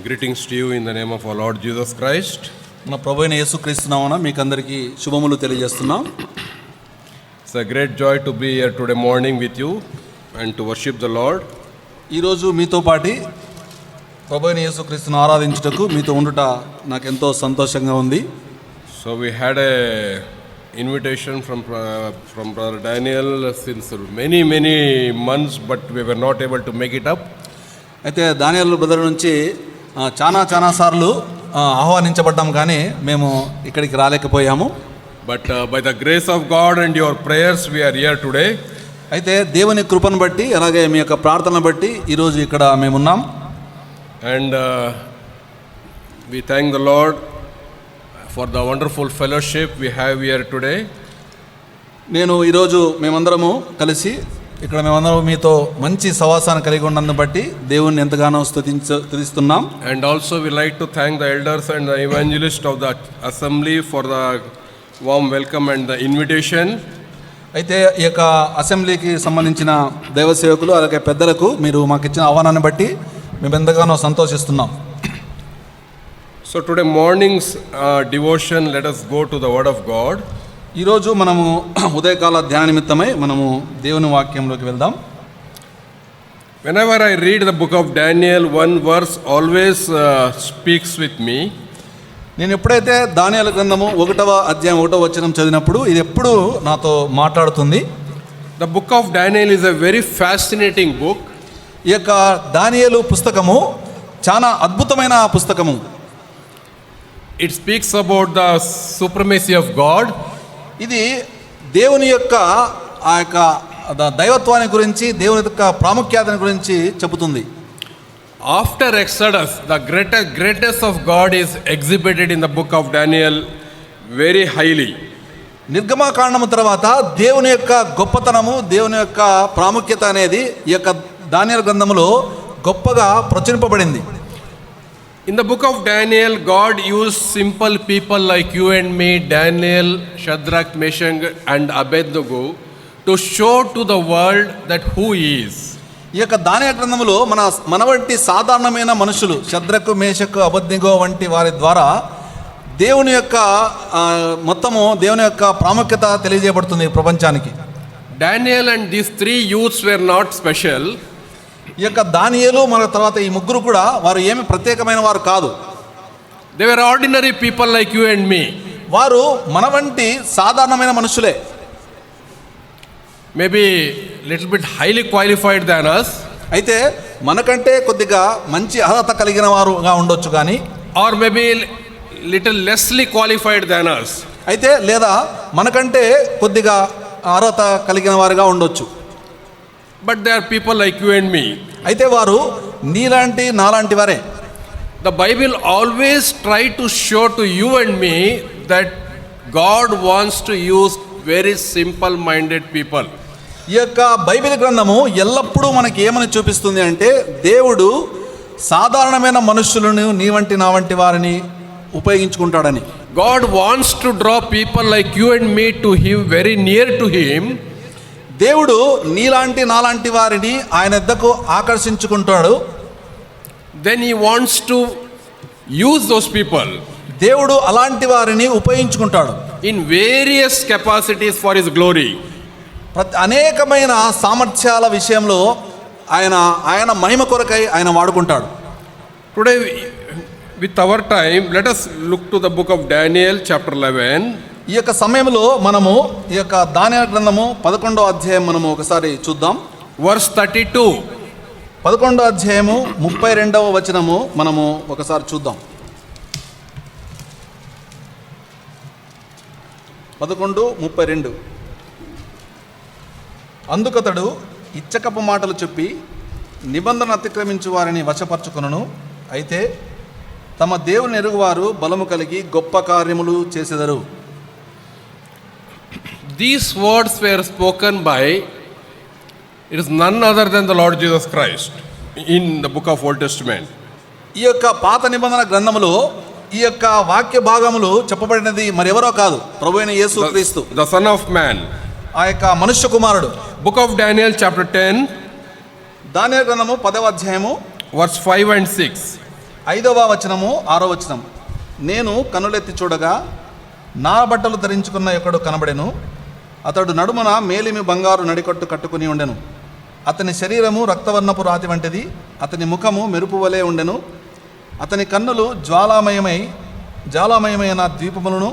Greetings to you in the name of our Lord Jesus Christ. మన ప్రభువైన యేసుక్రీస్తు నామమున మీకు అందరికీ శుభములు తెలియజేస్తున్నాం. It's a great joy to be here today morning with you and to worship the Lord. ఈ రోజు మీతో పాటి ప్రభువైన యేసుక్రీస్తును ఆరాధించుటకు మీతో ఉండుట నాకు ఎంతో సంతోషంగా ఉంది. So we had a invitation from Brother Daniel since many months, but we were not able to make it up. అయితే దానియేలు బ్రదర్ నుంచి చాలా సార్లు ఆహ్వానించబడ్డాం కానీ మేము ఇక్కడికి రాలేకపోయాము. But by the grace of God and your prayers we are here today. అయితే దేవుని కృపను బట్టి అలాగే మీ యొక్క ప్రార్థన బట్టి ఈరోజు ఇక్కడ మేమున్నాం. And we thank the Lord for the wonderful fellowship we have here today. నేను ఈరోజు మేమందరము కలిసి ఇక్కడ మేమందరం మీతో మంచి సహవాసాన్ని కలిగి ఉన్నందుకు బట్టి దేవుణ్ణి ఎంతగానో స్తుతిస్తున్నాం. And also we like to thank the elders and the evangelists of the assembly for the warm welcome and the invitation. అయితే ఈ యొక్క అసెంబ్లీకి సంబంధించిన దైవ సేవకులు అలాగే పెద్దలకు మీరు మాకు ఇచ్చిన ఆహ్వానాన్ని బట్టి మేము ఎంతగానో సంతోషిస్తున్నాం. So today morning's devotion, let us go to the word of God. ఈరోజు మనము ఉదయకాల ధ్యాన నిమిత్తమై మనము దేవుని వాక్యంలోకి వెళ్దాం. Whenever I read the book of Daniel, one verse always speaks with me. నేను ఎప్పుడైతే దానియేలు గ్రంథము 1వ అధ్యాయం 1వ వచనం చదివినప్పుడు ఇది ఎప్పుడు నాతో మాట్లాడుతుంది. The book of Daniel is a very fascinating book. ఈ యొక్క దానియేలు పుస్తకము చాలా అద్భుతమైన పుస్తకము. It speaks about the supremacy of God. ఇది దేవుని యొక్క ఆ యొక్క దైవత్వాన్ని గురించి దేవుని యొక్క ప్రాముఖ్యతను గురించి చెబుతుంది. After Exodus, the greatness of God is exhibited in the book of Daniel very highly. నిర్గమకాండము తర్వాత దేవుని యొక్క గొప్పతనము దేవుని యొక్క ప్రాముఖ్యత అనేది ఈ యొక్క దానియేలు గ్రంథములో గొప్పగా ప్రచురింపబడింది. In the book of Daniel, God used simple people like you and me, Daniel, Shadrach, Meshach and Abednego, to show to the world that who he is. ఈ యొక్క దానియేలు గ్రంథములో మన వంటి సాధారణమైన మనుషులు షద్రకు మేషకు అబేద్నెగో వంటి వారి ద్వారా దేవుని యొక్క మొత్తము దేవుని యొక్క ప్రాముఖ్యత తెలియజేయబడుతుంది ప్రపంచానికి. Daniel and these three youths were not special. ఈ యొక్క దానియేలు మన తర్వాత ఈ ముగ్గురు కూడా వారు ఏమి ప్రత్యేకమైన వారు కాదు. They were ordinary people like you and me. వారు మన వంటి సాధారణమైన మనుషులే. Maybe little bit highly qualified than us. అయితే మనకంటే కొద్దిగా మంచి అర్హత కలిగిన వారుగా ఉండొచ్చు కానీ, or maybe little lessly qualified than us. అయితే లేదా మనకంటే కొద్దిగా అర్హత కలిగిన వారుగా ఉండొచ్చు. But they are people like you and me. అయితే వారు నీలాంటి నాలాంటి వారే. The Bible always try to show to you and me that God wants to use very simple minded people. ఈ యొక్క బైబిల్ గ్రంథము ఎల్లప్పుడూ మనకి ఏమని చూపిస్తుంది అంటే దేవుడు సాధారణమైన మనుషులను నీ వంటి నా వంటి వారిని ఉపయోగించుకుంటాడని. God wants to draw people like you and me to him, very near to him. దేవుడు నీలాంటి నాలాంటి వారిని ఆయన వద్దకు ఆకర్షించుకుంటాడు. Then he wants to use those people. దేవుడు అలాంటి వారిని ఉపయోగించుకుంటాడు In various capacities for his glory. అనేకమైన సామర్థ్యాల విషయంలో ఆయన మహిమ కొరకై ఆయన వాడుకుంటాడు. Today with our time, let us look to the book of Daniel chapter 11. ఈ యొక్క సమయంలో మనము ఈ యొక్క దానియేలు గ్రంథము 11వ అధ్యాయం మనము ఒకసారి చూద్దాం. Verse 32. 11వ అధ్యాయము 32వ వచనము మనము ఒకసారి చూద్దాం. 11:32. అందుకతడు ఇచ్చకపు మాటలు చెప్పి నిబంధన అతిక్రమించు వారిని వశపరచుకొనును. అయితే తమ దేవుని ఎరుగువారు బలము కలిగి గొప్ప కార్యములు చేసెదరు. These words were spoken by, it is none other than the Lord Jesus Christ in the book of Old Testament. ఈ యొక్క పాత నిబంధన గ్రంథములో ఈ యొక్క వాక్య భాగములు చెప్పబడినది మరెవరో కాదు, ప్రభువైన యేసుక్రీస్తు, the Son of Man. ఆ యొక్క మనుష్య కుమారుడు. Book of Daniel chapter 10, దానియేలు గ్రంథము 10వ అధ్యాయము verse 5 and 6. 5వ వచనము 6వ వచనం. నేను కన్నులెత్తి చూడగా నా బట్టలు ధరించుకున్న ఒకడు కనబడెను. అతడు నడుమన మేలిమి బంగారు నడికట్టు కట్టుకుని ఉండెను. అతని శరీరము రక్తవర్ణపు రాతి వంటిది, అతని ముఖము మెరుపు వలె ఉండెను. అతని కన్నులు జ్వాలామయమైన ద్వీపములను,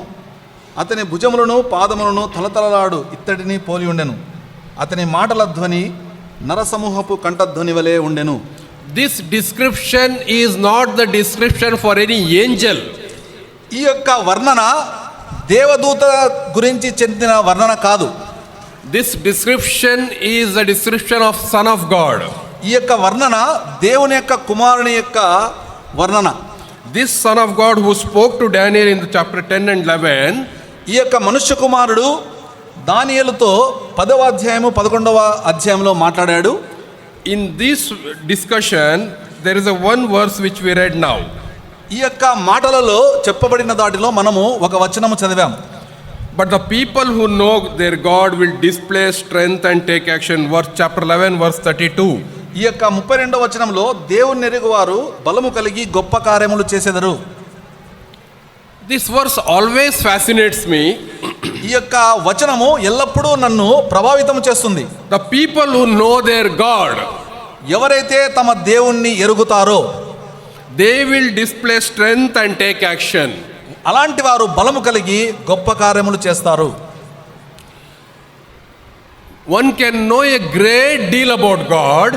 అతని భుజములను పాదములను తలతలలాడు ఇత్తడిని పోలి ఉండెను. అతని మాటల ధ్వని నరసమూహపు కంఠధ్వని వలె ఉండెను. This description is not the description for any angel. ఈ యొక్క వర్ణన దేవదూత గురించి చెందిన వర్ణన కాదు. This description is the description of Son of God. ఈ యొక్క వర్ణన దేవుని యొక్క కుమారుని యొక్క వర్ణన. This Son of God who spoke to Daniel in the chapter 10 and 11, ఈ యొక్క మనుష్య కుమారుడు దానియేలుతో 10వ అధ్యాయము 11వ అధ్యాయంలో మాట్లాడాడు. in this discussion there is a one verse which we read now. ఈ యొక్క మాటలలో చెప్పబడిన దాటిలో మనము ఒక వచనము చదివాం. But the people who know their God will display strength and take action. Verse chapter 11 verse 32. ఈ యొక్క 32వ వచనంలో దేవుని ఎరుగువారు బలము కలిగి గొప్ప కార్యములు చేసెదరు. This verse always fascinates me. ఈ యొక్క వచనము ఎల్లప్పుడూ నన్ను ప్రభావితం చేస్తుంది. The people who know their God, ఎవరైతే తమ దేవుణ్ణి ఎరుగుతారో they will display strength and take action. అలాంటి వారు బలము కలిగి గొప్ప కార్యములు చేస్తారు. One can know a great deal about God.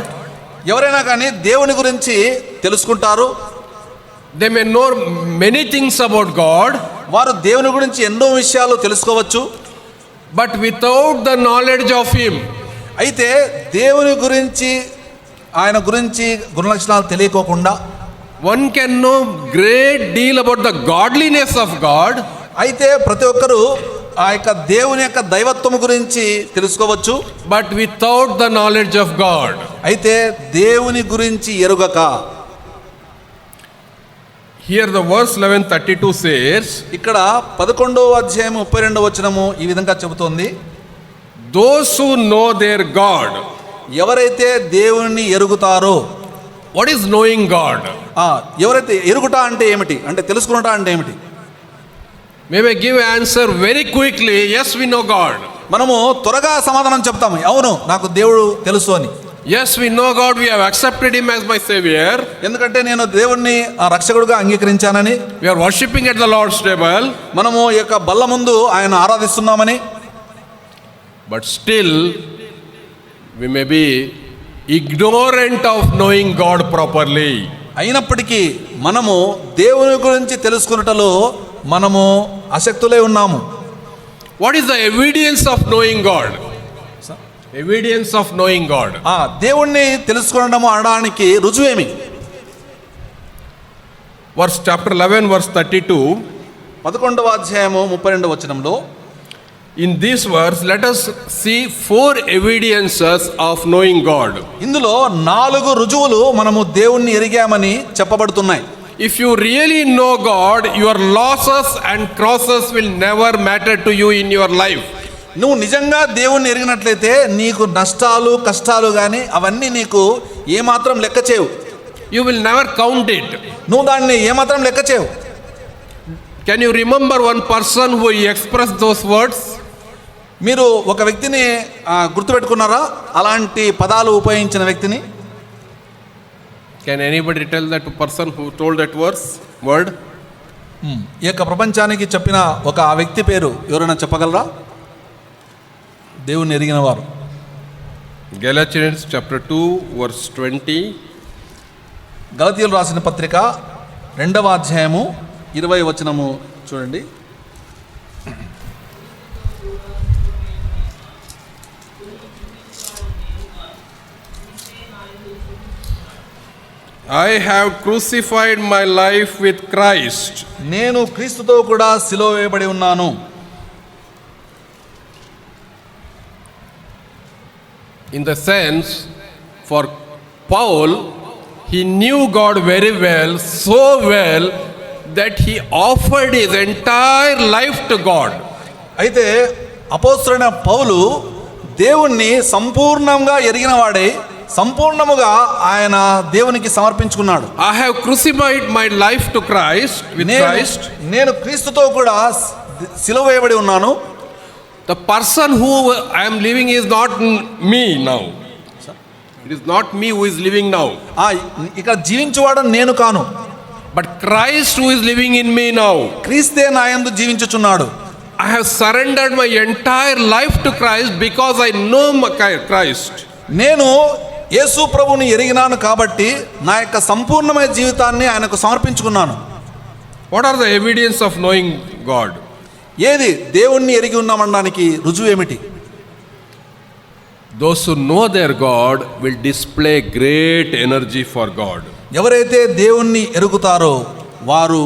ఎవరైనా కానీ దేవుని గురించి తెలుసుకుంటారు. They may know many things about God, వారు దేవుని గురించి ఎన్నో విషయాలు తెలుసుకోవచ్చు. but without the knowledge of Him, అయితే దేవుని గురించి ఆయన గురించి గుణలక్షణాలు తెలియకోకుండా one can know great deal about the godliness of God, అయితే ప్రతి ఒక్కరూ ఆ యొక్క దేవుని యొక్క దైవత్వము గురించి తెలుసుకోవచ్చు. but without the knowledge of God. అయితే దేవుని గురించి ఎరుగక. Here the verse 11:32 says, ఇక్కడ 11వ అధ్యాయం 32వ వచనము ఈ విధంగా చెబుతోంది. those who know their God. ఎవరైతే దేవుని ఎరుగుతారో. What is knowing God? ఎవరైతే ఎరుగుట అంటే ఏమిటి, అంటే తెలుసుకున్నట అంటే ఏమిటి? May I give answer very quickly? Yes, we know God. మనము త్వరగా సమాధానం చెప్తాము, అవును నాకు దేవుడు తెలుసు అని. Yes, we know God. We have accepted Him as my Savior. ఎందుకంటే నేను దేవుణ్ణి రక్షకుడుగా అంగీకరించానని. We are worshipping at the Lord's table. మనము ఈ యొక్క బల్ల ముందు ఆయన ఆరాధిస్తున్నామని. But still, we may be ignorant of knowing God properly. అయినప్పటికీ మనము దేవుని గురించి తెలుసుకున్నటలో మనము అశక్తులై ఉన్నాము. What is the evidence of knowing God? Evidence of knowing God. దేవుణ్ణి తెలుసుకోవడము అనడానికి రుజువేమి? Verse chapter 11 verse 32. 11వ అధ్యాయము 32వ వచనంలో In this verse, let us see 4 evidences of knowing God. ఇందులో 4 రుజువులు మనము దేవుణ్ణి ఎరిగామని చెప్పబడుతున్నాయి. If you really know God, your losses and crosses will never matter to you in your life. నువ్వు నిజంగా దేవుణ్ణి ఎరిగినట్లయితే నీకు నష్టాలు కష్టాలు కానీ అవన్నీ నీకు ఏమాత్రం లెక్క చేయవు. You will never count it. నువ్వు దాన్ని ఏమాత్రం లెక్క చేయవు. Can you remember one person who expressed those words? మీరు ఒక వ్యక్తిని గుర్తుపెట్టుకున్నారా, అలాంటి పదాలు ఉపయోగించిన వ్యక్తిని? Can anybody tell that person who told that word? ఈ యొక్క ప్రపంచానికి చెప్పిన ఒక ఆ వ్యక్తి పేరు ఎవరైనా చెప్పగలరా? దేవుణ్ణి ఎరిగిన వారు. Galatians chapter 2 verse 20. గలతీయులు రాసిన పత్రిక 2వ అధ్యాయము 20వ వచనము చూడండి. I have crucified my life with Christ. నేను క్రీస్తుతో కూడా సిలువ వేయబడి ఉన్నాను. In the sense, for Paul, he knew God very well, so well that he offered his entire life to God. అయితే అపోస్తలుడైన పౌలు దేవుణ్ణి సంపూర్ణంగా ఎరిగిన వాడే సంపూర్ణముగా ఆయన దేవునికి సమర్పించుకున్నాడు. I have crucified my life to Christ, with Christ. నేను క్రీస్తుతో కూడా సిలువ వేయబడి ఉన్నాను. The person who I am living is not me now. It is not me who is living now. ఇక్కడ జీవించువాడు నేను కాను, but Christ who is living in me now. క్రీస్తే నా యందు జీవించుచున్నాడు. I have surrendered my entire life to Christ because I know Christ. నేను యేసు ప్రభువుని ఎరిగినాను కాబట్టి నా యొక్క సంపూర్ణమైన జీవితాన్ని ఆయనకు సమర్పించుకున్నాను. What are the evidence of knowing God? ఏది దేవుణ్ణి ఎరిగి ఉన్నామనడానికి రుజువు ఏమిటి? Those who know their God will display great energy for God. ఎవరైతే దేవుణ్ణి ఎరుగుతారో వారు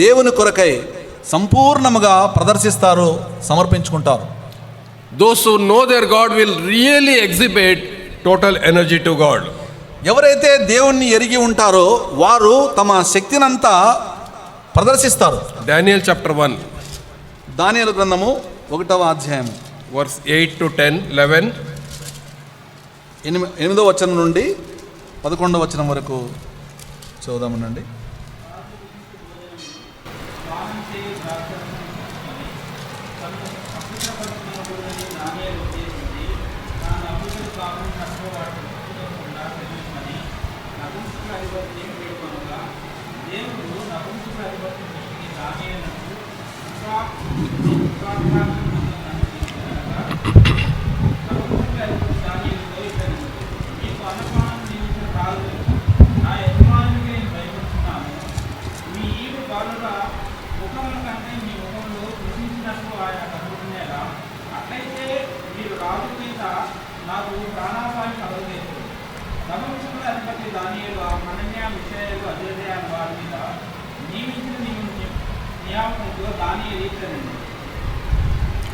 దేవుని కొరకై సంపూర్ణముగా ప్రదర్శిస్తారు, సమర్పించుకుంటారు. Those who know their God will really exhibit total energy to God. ఎవరైతే దేవుణ్ణి ఎరిగి ఉంటారో వారు తమ శక్తినంతా ప్రదర్శిస్తారు. Daniel chapter 1, దానియేలు గ్రంథము 1వ అధ్యాయము verse 8 to 10, 11. 8వ వచనం నుండి 11వ వచనం వరకు చదువుదామనండి.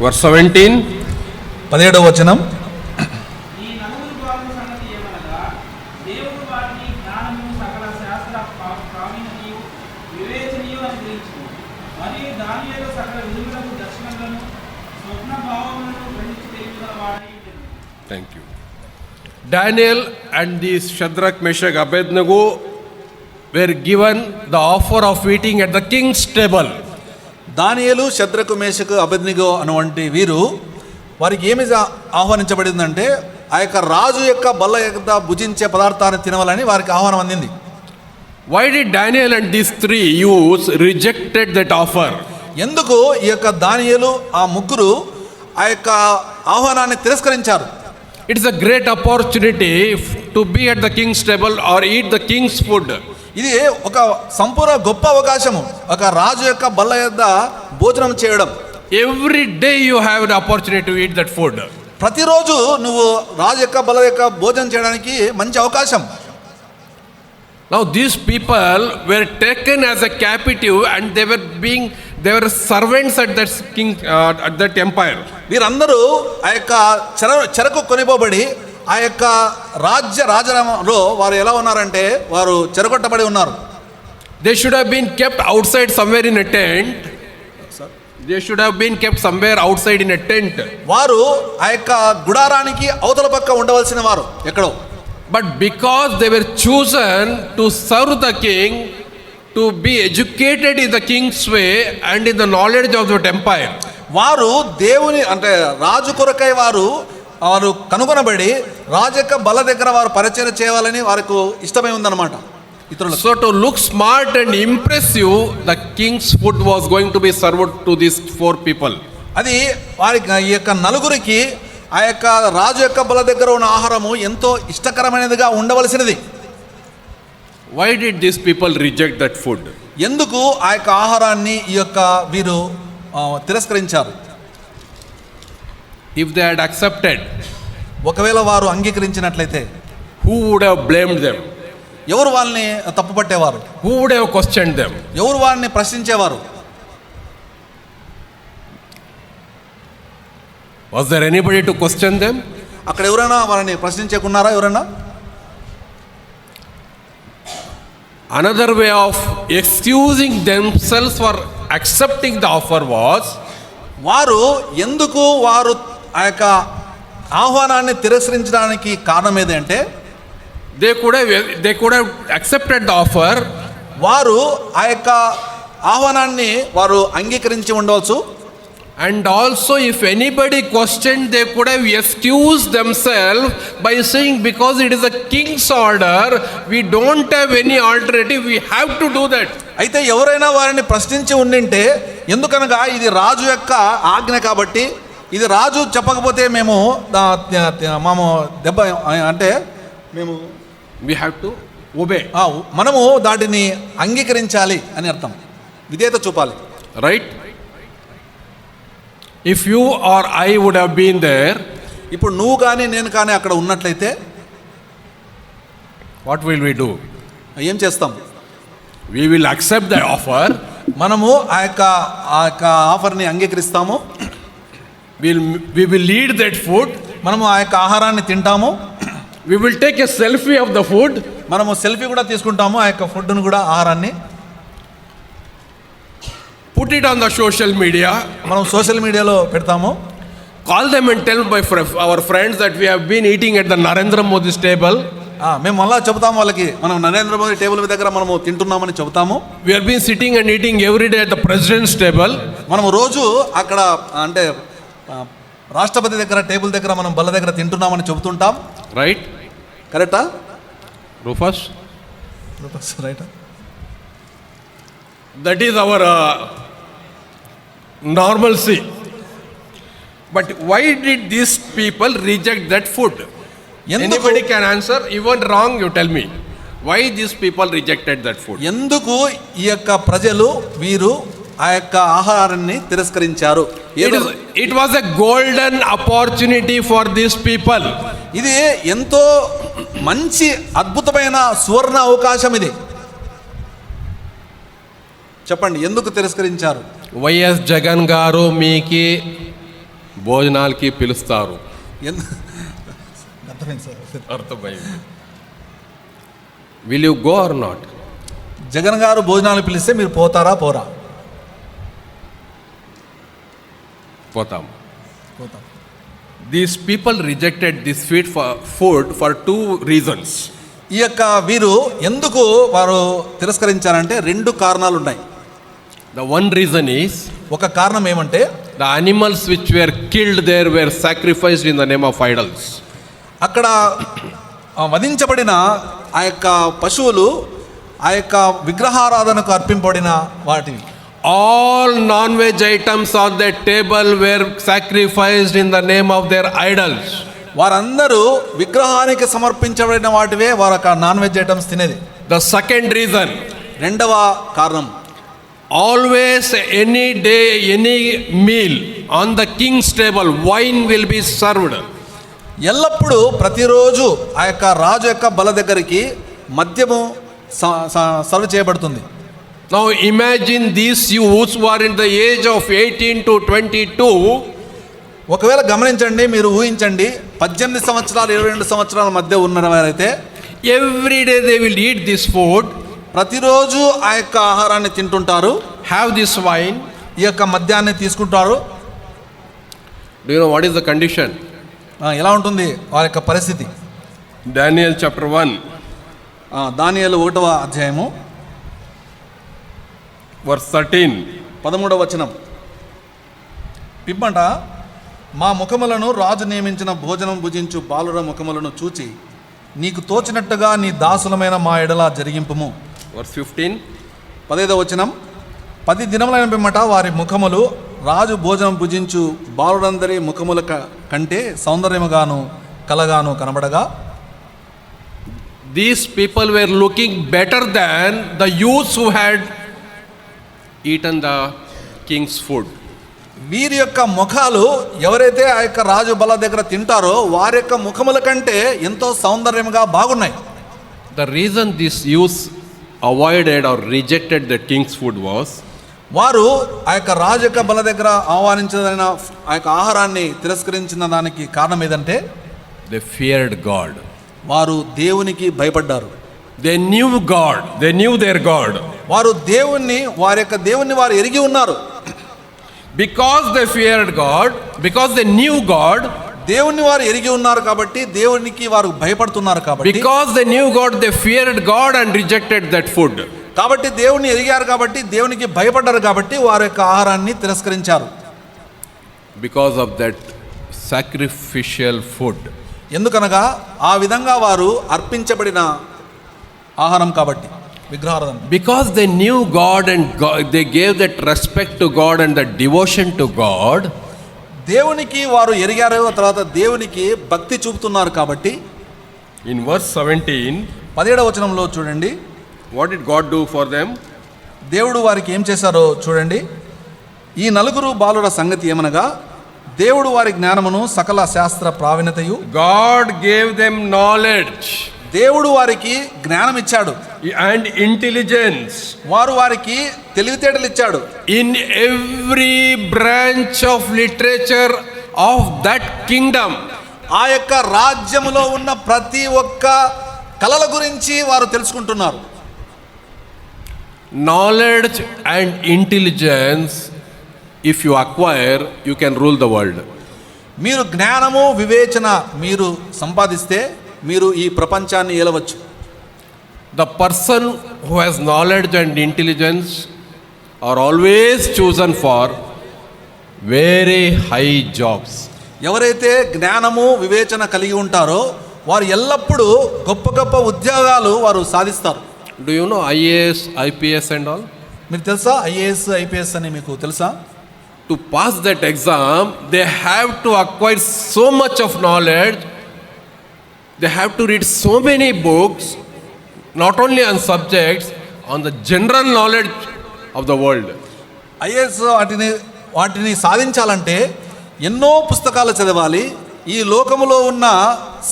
Verse 17. 17వ వచనం. Thank you. Daniel and these Shadrach, Meshach, Abednego were given the offer of eating at the king's table. దానియేలు, షద్రకు, మేషకు, అబేద్నెగో అటువంటి వీరు వారికి ఏమి ఆహ్వానించబడిందంటే ఆ యొక్క రాజు యొక్క బల్ల యొక్క భుజించే పదార్థాన్ని తినవాలని వారికి ఆహ్వానం అందింది. Why did Daniel and these three youths rejected that offer? ఎందుకు ఈ యొక్క దానియేలు ఆ ముగ్గురు ఆ యొక్క ఆహ్వానాన్ని తిరస్కరించారు? It is a great opportunity to be at the king's table or eat the king's food. ఇది ఒక సంపూర్ణ గొప్ప అవకాశము, ఒక రాజు యొక్క బల్ల యొద్ద భోజనం చేయడం. Every day you have the opportunity to eat that food. ప్రతిరోజు నువ్వు రాజు యొక్క బల్ల యొక్క భోజనం చేయడానికి మంచి అవకాశం. Now these people were taken as a captive and they were servants at that king at that empire. వీరందరూ ఆ యొక్క చెరకు కొనిపోబడి ఆ యొక్క రాజధానిలో వారు ఎలా ఉన్నారంటే వారు చెరగొట్టబడి ఉన్నారు. They should have been kept outside somewhere in a tent. They should have been kept somewhere outside in a tent. వారు ఆ యొక్క గుడారానికి అవతల పక్క ఉండవలసిన వారు ఎక్కడో. But because they were chosen to serve the king, to be educated in the king's way and in the knowledge of that empire, వారు దేవుని అంటే రాజు కొరకై వారు కనుగొనబడి రాజు యొక్క బల దగ్గర వారు పరిచయం చేయాలని వారికి ఇష్టమై ఉందన్నమాట ఇతరులకు. So to look smart and impressive, the king's food was going to be served to these four people. అది వారికి ఈ యొక్క నలుగురికి ఆ యొక్క రాజు యొక్క బల దగ్గర ఉన్న ఆహారము ఎంతో ఇష్టకరమైనదిగా ఉండవలసినది. Why did these people reject that food? ఎందుకు ఆ యొక్క ఆహారాన్ని ఈ యొక్క వీరు తిరస్కరించారు? If they had accepted, ఒకవేళ వారు అంగీకరించినట్లయితే who would have blamed them? ఎవరు వాళ్ళని తప్పుపట్టేవారు? Who would have questioned them? ఎవరు వారిని ప్రశ్నించేవారు? Was there anybody to question them? అక్కడ ఎవరైనా వారిని ప్రశ్నించకున్నారా? ఎవరైనా? Another way of excusing themselves for accepting the offer was, వారు ఎందుకు వారు ఆ యొక్క ఆహ్వానాన్ని తిరస్కరించడానికి కారణం ఏదంటే they could have accepted the offer, వారు ఆ యొక్క ఆహ్వానాన్ని వారు అంగీకరించి ఉండవచ్చు. and also if anybody questioned, they could have excused themselves by saying, because it is a king's order, we don't have any alternative, we have to do that. అయితే ఎవరైనా వారిని ప్రశ్నించి ఉండింటే, ఎందుకనగా ఇది రాజు యొక్క ఆజ్ఞ కాబట్టి, ఇది రాజు చెప్పకపోతే మేము దెబ్బ అంటే మేము We have to obey, మనము దాటిని అంగీకరించాలి అని అర్థం, విధేయత చూపాలి. right? If you or I would have been there, ఇప్పుడు నువ్వు కానీ నేను కానీ అక్కడ ఉన్నట్లయితే what will we do? ఏం చేస్తాం? We will accept the offer, మనము ఆ యొక్క ఆఫర్ని అంగీకరిస్తాము. we will eat that food, మనము ఆ యొక్క ఆహారాన్ని తింటాము. we will take a selfie of the food, మనము సెల్ఫీ కూడా తీసుకుంటాము ఆ యొక్క ఫుడ్ను కూడా, ఆహారాన్ని put it on the social media, మనం సోషల్ మీడియాలో పెడతాము. call them and tell our friends that we have been eating at the Narendra Modi's table. మేము మళ్ళా చెబుతాము వాళ్ళకి, మనం నరేంద్ర మోదీ టేబుల్ దగ్గర మనము తింటున్నామని చెబుతాము. We have been sitting and eating every day at the president's table. మనము రోజు అక్కడ అంటే రాష్ట్రపతి దగ్గర టేబుల్ దగ్గర మనం బల్ల దగ్గర తింటున్నామని చెబుతుంటాం. Right? కరెక్టా Rufus? రైటా? That is our normalcy. But why did these people reject that food? Anybody can answer, even wrong, you tell me. Why these people rejected that food? ఎందుకు ఈ యొక్క ప్రజలు వీరు ఆ యొక్క ఆహారాన్ని తిరస్కరించారు? It was a golden opportunity for these people. ఇది ఎంతో మంచి అద్భుతమైన సువర్ణ అవకాశం ఇది. చెప్పండి ఎందుకు తిరస్కరించారు? వైఎస్ జగన్ గారు మీకి భోజనాలకి పిలుస్తారు. అర్థమైంది. Will you go or not? Jagan గారు భోజనాలు పిలిస్తే మీరు పోతారా పోరా? పోతాం. These people rejected this food for two reasons. ఈ యొక్క వీరు ఎందుకు వారు తిరస్కరించారంటే రెండు కారణాలు ఉన్నాయి. The one reason is, ఒక కారణం ఏమంటే, the animals which were killed there were sacrificed in the name of idols. అక్కడ వధించబడిన ఆ యొక్క పశువులు ఆ యొక్క విగ్రహారాధనకు అర్పింపబడిన వాటివి. All non-veg items on that table were sacrificed in the name of their idols. వారందరూ విగ్రహానికి సమర్పించబడిన వాటివే వారు నాన్ వెజ్ ఐటమ్స్ తినేది. The second reason, రెండవ కారణం, always any day, any meal on the king's table, wine will be served. ఎల్లప్పుడూ ప్రతిరోజు ఆ యొక్క రాజు యొక్క బల దగ్గరికి మద్యము సర్వ్ చేయబడుతుంది. Now imagine these youths who are in the age of 18 to 22. ఒకవేళ గమనించండి, మీరు ఊహించండి, 18 సంవత్సరాలు 22 సంవత్సరాల మధ్య ఉన్నవారైతే every day they will eat this food, ప్రతిరోజు ఆ యొక్క ఆహారాన్ని తింటుంటారు, have this wine. ఈ యొక్క మద్యాన్ని తీసుకుంటారు. Do you know what is the condition? ఎలా ఉంటుంది వారి యొక్క పరిస్థితి? Daniel chapter 1, దానియేలు 1వ అధ్యాయము verse 13. 13వ వచనం. పిమ్మట మా ముఖములను రాజు నియమించిన భోజనం భుజించు బాలుర ముఖములను చూచి నీకు తోచినట్టుగా నీ దాసులమైన మా ఎడల జరిగింపుము. Verse 15. 15వ వచనం. 10 దినములైన పిమ్మట వారి ముఖములు రాజు భోజనం భుజించు బాలురందరి ముఖముల కంటే సౌందర్యముగాను కలగాను కనబడగా, These people were looking better than the youths who had eaten the king's food. వీరి యొక్క ముఖాలు ఎవరైతే ఆ యొక్క రాజు బల దగ్గర తింటారో వారి యొక్క ముఖముల కంటే ఎంతో సౌందర్యంగా బాగున్నాయి. The reason these youths avoided or rejected the king's food was, వారు ఆ యొక్క రాజు యొక్క బల దగ్గర ఆహ్వానించిన ఆ యొక్క ఆహారాన్ని తిరస్కరించిన దానికి కారణం ఏదంటే, they feared God. వారు దేవునికి భయపడ్డారు. They knew God. They knew their God. వారు దేవుణ్ణి, వారి యొక్క దేవుణ్ణి వారు ఎరిగి ఉన్నారు. Because they feared God, because they knew God, దేవుణ్ణి వారు ఎరిగి ఉన్నారు కాబట్టి, దేవునికి వారు భయపడుతున్నారు కాబట్టి, Because they knew God, they feared God and rejected that food. కాబట్టి దేవుణ్ణి ఎరిగారు కాబట్టి, దేవునికి భయపడ్డారు కాబట్టి వారి యొక్క ఆహారాన్ని తిరస్కరించారు. Because of that sacrificial food. ఎందుకనగా ఆ విధంగా వారు అర్పించబడిన ఆహారం కాబట్టి, విగ్రహారాధన. Because they knew God and they gave that respect to God and that devotion to God. దేవునికి వారు ఎరిగారు, తర్వాత దేవునికి భక్తి చూపుతున్నారు కాబట్టి. In verse 17, 17వ వచనంలో చూడండి, what did God do for them? దేవుడు వారికి ఏం చేశారో చూడండి. ఈ నలుగురు బాలుర సంగతి ఏమనగా, దేవుడు వారి జ్ఞానమును సకల శాస్త్ర ప్రావీణ్యతయు, God gave them knowledge దేవుడు వారికి జ్ఞానం ఇచ్చాడు, and intelligence వారికి తెలివితేటలు ఇచ్చాడు. in every branch of literature of that kingdom. ఆ యొక్క రాజ్యములో ఉన్న ప్రతి ఒక్క కళల గురించి వారు తెలుసుకుంటున్నారు. Knowledge and intelligence, if you acquire, you can rule the world. మీరు జ్ఞానము వివేచన మీరు సంపాదిస్తే మీరు ఈ ప్రపంచాన్ని ఏలవచ్చు. The person who has knowledge and intelligence are always chosen for very high jobs. ఎవరైతే జ్ఞానము వివేచన కలిగి ఉంటారో వారు ఎల్లప్పుడూ గొప్ప గొప్ప ఉద్యోగాలు వారు సాధిస్తారు. Do you know IAS, IPS and all? మీకు తెలుసా ఐఏఎస్ ఐపీఎస్ అని మీకు తెలుసా? To pass that exam, they have to acquire so much of knowledge. They have to read so many books, not only on subjects, on the general knowledge of the world. IAS వాటిని సాధించాలంటే ఎన్నో పుస్తకాలు చదవాలి. ఈ లోకములో ఉన్న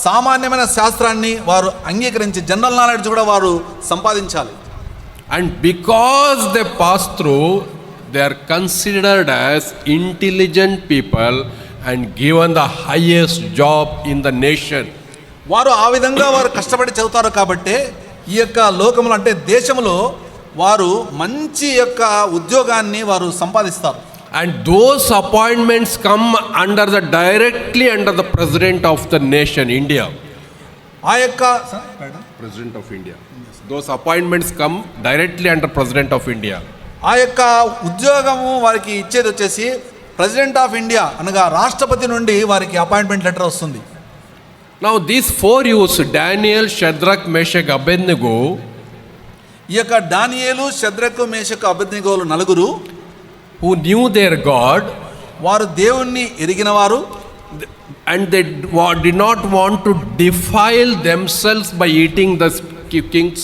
సామాన్యమైన శాస్త్రాన్ని వారు అంగీకరించి జనరల్ నాలెడ్జ్ కూడా వారు సంపాదించాలి. And because they pass through, they are considered as intelligent people and given the highest job in the nation. వారు ఆ విధంగా వారు కష్టపడి చదువుతారు కాబట్టి ఈ యొక్క లోకములో అంటే దేశంలో వారు మంచి యొక్క ఉద్యోగాన్ని వారు సంపాదిస్తారు. And those appointments come directly under the president of the nation, India. ఆ యొక్క President of India. Those appointments come directly under President of India. ఆ యొక్క ఉద్యోగము వారికి ఇచ్చేది వచ్చేసి ప్రెసిడెంట్ ఆఫ్ ఇండియా అనగా రాష్ట్రపతి నుండి వారికి అపాయింట్మెంట్ లెటర్ వస్తుంది. Now these four youths, Daniel, Shadrach, Meshach, Abednego, ఈ యొక్క దానియేలు, షద్రకు, మేషకు, అబేద్నెగోలు నలుగురు who knew their God, వారు దేవుణ్ణి ఎరిగిన వారు, and they did not want to defile themselves by eating the king's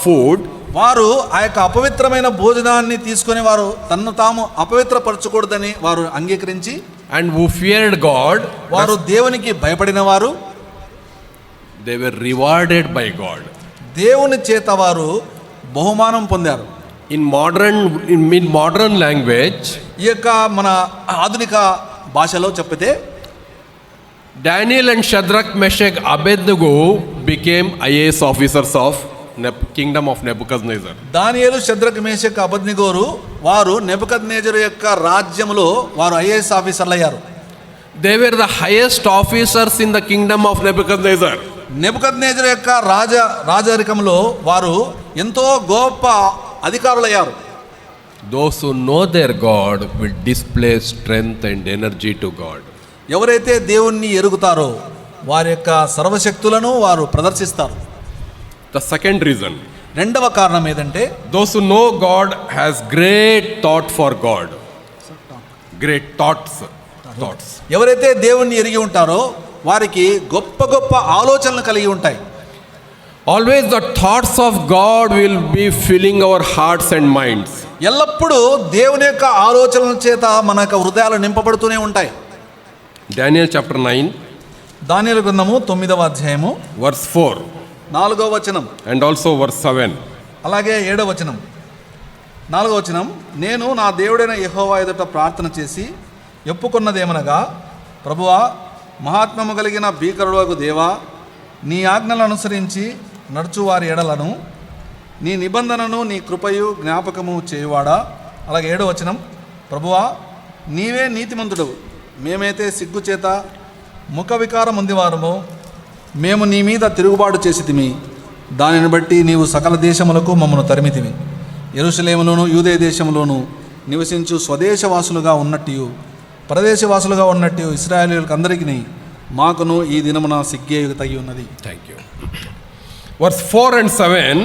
food. వారు ఆ యొక్క అపవిత్రమైన భోజనాన్ని తీసుకొని వారు తన్ను తాము అపవిత్రపరచకూడదని వారు అంగీకరించి, and who feared God, వారు దేవునికి భయపడిన వారు, they were rewarded by God. దేవుని చేత వారు బహుమానం పొందారు. In modern language, ఈ యొక్క మన ఆధునిక భాషలో చెప్పితే Daniel and Shadrach, Meshach, Abednego became IAS officers of kingdom of Nebuchadnezzar. దానియేలు, షద్రకు, మేషకు, అబేద్నెగోలు వారు నెబుకద్నెజరు యొక్క రాజ్యములో వారు ఐఏఎస్ ఆఫీసర్లు అయ్యారు. They were the highest officers in the kingdom of Nebuchadnezzar. నెబుకద్నెజరు యొక్క రాజరికంలో వారు ఎంతో గొప్ప అధికారులయ్యారు. Those who know their God will display strength and energy to God. ఎవరైతే దేవుణ్ణి ఎరుగుతారో వారి యొక్క సర్వశక్తులను వారు ప్రదర్శిస్తారు. The second reason, రెండవ కారణం ఏదంటే, those who know God has great thought for God. Great thoughts. ఎవరైతే దేవుణ్ణి ఎరిగి ఉంటారో వారికి గొప్ప గొప్ప ఆలోచనలు కలిగి ఉంటాయి. Always the thoughts of God will be filling our hearts and minds. ఎల్లప్పుడూ దేవుని యొక్క ఆలోచనల చేత మన యొక్క హృదయాలు నింపబడుతూనే ఉంటాయి. Daniel chapter 9, దానియేలు గ్రంథము 9వ అధ్యాయము verse 4, 4వ వచనం, and also verse 7. అలాగే 7వ వచనం. 4వ వచనం, నేను నా దేవుడైన యెహోవా ఎదుట ప్రార్థన చేసి ఒప్పుకున్నదేమనగా, ప్రభువా, మహాత్మ్యము కలిగిన భీకరుడగు దేవా, నీ ఆజ్ఞలను అనుసరించి నడుచువారి ఎడలను నీ నిబంధనను నీ కృపయు జ్ఞాపకము చేయువాడా. అలాగే 7వ వచనం, ప్రభువా, నీవే నీతిమంతుడవు, మేమైతే సిగ్గుచేత ముఖ వికారం ఉందివారము మేము నీ మీద తిరుగుబాటు చేసితిమి, దానిని బట్టి నీవు సకల దేశములకు మమ్మను తరిమితివి. యెరూషలేములోను యూదే దేశంలోను నివసించు స్వదేశవాసులుగా ఉన్నట్టు పరదేశవాసులుగా ఉన్నట్టు ఇశ్రాయేలీయులకు అందరికీ మాకును ఈ దినమున సిగ్గే తగి ఉన్నది. Thank you. Verse 4 and 7,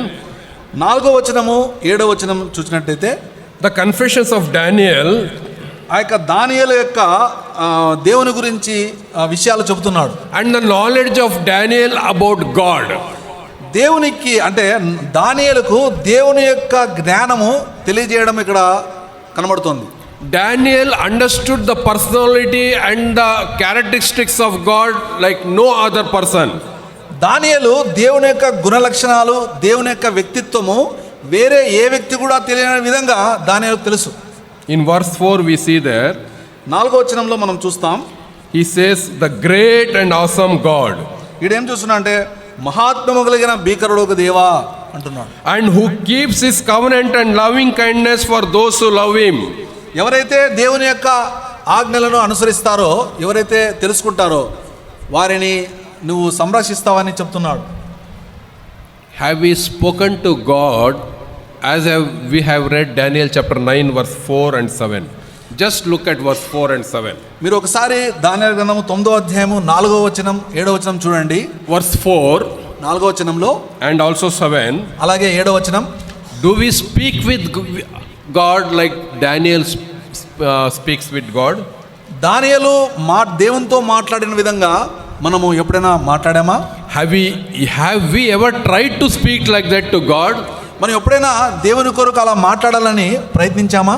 4వ వచనము 7వ వచనం చూసినట్టయితే the confessions of Daniel ఆ యొక్క దానియేలు యొక్క దేవుని గురించి విషయాలు చెబుతున్నాడు. and the knowledge of Daniel about God. దేవునికి అంటే దానియేలుకు దేవుని యొక్క జ్ఞానము తెలియజేయడం ఇక్కడ కనబడుతోంది. Daniel understood the personality and the characteristics of God like no other person. దానియేలు దేవుని యొక్క గుణ లక్షణాలు, దేవుని యొక్క వ్యక్తిత్వము వేరే ఏ వ్యక్తి కూడా తెలియని విధంగా దానియేలుకు తెలుసు. In verse 4 we see there, 4వ వచనంలో మనం చూస్తాం, he says the great and awesome God, ఈడేం చూస్తున్నా అంటే మహాత్మ్యము కలిగిన భీకరుడు దేవా అంటున్నాడు. and who keeps his covenant and loving kindness for those who love him. ఎవరైతే దేవుని యొక్క ఆజ్ఞలను అనుసరిస్తారో, ఎవరైతే తెలుసుకుంటారో వారిని నువ్వు సంరక్షిస్తావని చెప్తున్నాడు. Have we spoken to God as we have read Daniel chapter 9 verse 4 and 7? Just look at verse 4 and 7. మీరు ఒకసారి దానియేలు గ్రంథము 9వ అధ్యాయము 4వ వచనం 7వ వచనం చూడండి. Verse 4 4వ వచనంలో and also 7. అలాగే 7వ వచనం, Do we speak with God like Daniel speaks with God? దానియేలు దేవునితో మాట్లాడిన విధంగా మనము ఎప్పుడైనా మాట్లాడామా? Have we ever tried to speak like that to God? మనం ఎప్పుడైనా దేవుని కొరకు అలా మాట్లాడాలని ప్రయత్నించామా?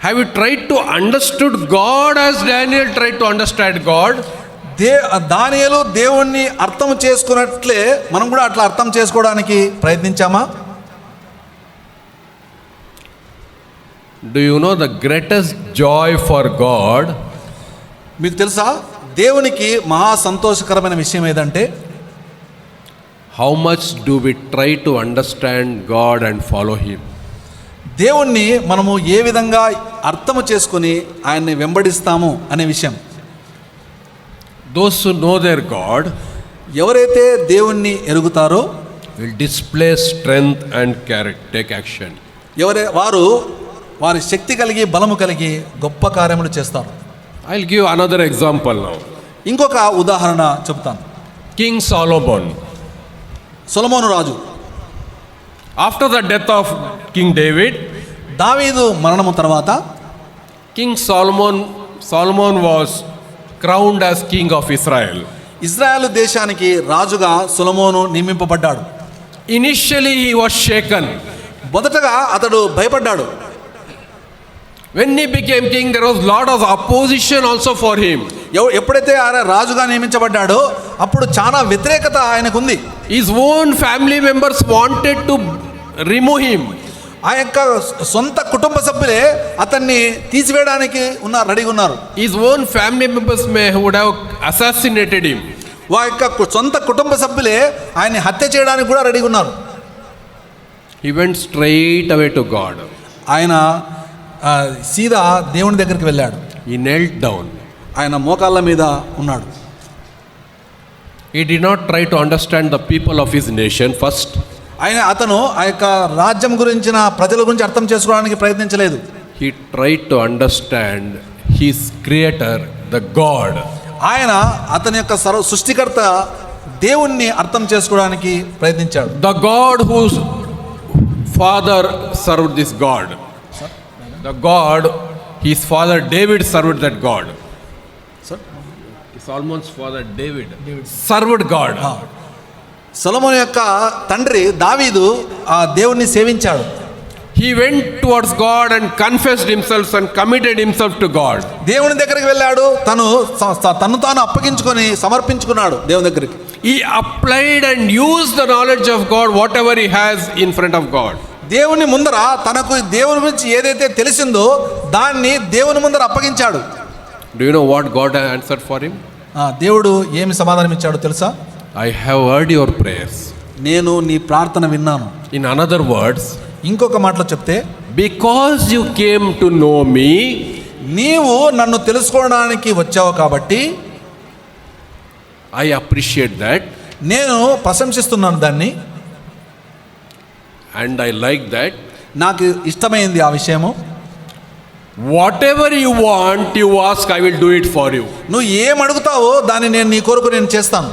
Have you tried to understood God as Daniel tried to understand God? దానియేలు దేవుణ్ణి అర్థం చేసుకున్నట్లే మనం కూడా అట్లా అర్థం చేసుకోవడానికి ప్రయత్నించామా? Do you know the greatest joy for God? మీకు తెలుసా దేవునికి మహా సంతోషకరమైన విషయం ఏదంటే, how much do we try to understand God and follow him? దేవుణ్ణి మనము ఏ విధంగా అర్థము చేసుకొని ఆయన్ని వెంబడిస్తాము అనే విషయం. Those who know their God ఎవరైతే దేవుణ్ణి ఎరుగుతారో will display strength and take action. వారి శక్తి కలిగి బలము కలిగి గొప్ప కార్యములు చేస్తారు. I'll give another example now. ఇంకొక ఉదాహరణ చెప్తాను. King Solomon, Solomon Raju, after the death of King David, దావీదు మరణము తర్వాత King Solomon was crowned as king of Israel. Israel దేశానికి రాజుగా సొలొమోను నియమింపబడ్డాడు. Initially he was shaken. మొదటగా అతడు భయపడ్డాడు. When he became king, there was lot of opposition also for him. ఎప్పుడైతే ఆయన రాజుగా నియమించబడ్డాడో అప్పుడు చాలా వ్యతిరేకత ఆయనకుంది. His own family members wanted to remove him. ఆ యొక్క సొంత కుటుంబ సభ్యులే అతన్ని తీసివేయడానికి రెడీగా ఉన్నారు. His own family members would have assassinated him. వారి యొక్క సొంత కుటుంబ సభ్యులే ఆయన్ని హత్య చేయడానికి కూడా రెడీగా ఉన్నారు. He went straight away to God. ఆయన సీదా దేవుని దగ్గరికి వెళ్ళాడు. He knelt down. ఆయన మోకాళ్ళ మీద ఉన్నాడు. He did not try to understand the people of his nation first. అతను ఆ యొక్క రాజ్యం గురించిన ప్రజల గురించి అర్థం చేసుకోవడానికి ప్రయత్నించలేదు. He tried to understand his creator, the God. ఆయన అతని యొక్క సృష్టికర్త దేవుణ్ణి అర్థం చేసుకోవడానికి ప్రయత్నించాడు. The God whose father served this God. The God, his father David served that God. Solomon's father David served God. సొలొమోను యొక్క తండ్రి దావీదు ఆ దేవుణ్ణి సేవించాడు. He went towards God and confessed himself and committed himself to God. దేవుని దగ్గరికి వెళ్ళాడు. తను తాను అప్పగించుకొని సమర్పించుకున్నాడు దేవుని దగ్గరికి. He applied and used the knowledge of God, whatever he has in front of God. దేవుని ముందర తనకు దేవుని గురించి ఏదైతే తెలిసిందో దాన్ని దేవుని ముందర అప్పగించాడు. Do you know what God answered for him? దేవుడు ఏమి సమాధానం ఇచ్చాడో తెలుసా? I have heard your prayers. నేను నీ ప్రార్థన విన్నాను. In another words, ఇంకొక మాటలో చెప్తే, because you came to know me, నీవు నన్ను తెలుసుకోవడానికి వచ్చావు కాబట్టి I appreciate that నేను ప్రశంసిస్తున్నాను దాన్ని, and I like that. నాకు ఇష్టమైంది ఆ విషయము. Whatever you want, you ask, I will do it for you. నువ్వు ఏం అడుగుతావో దాన్ని నేను నీ కొరకు నేను చేస్తాను.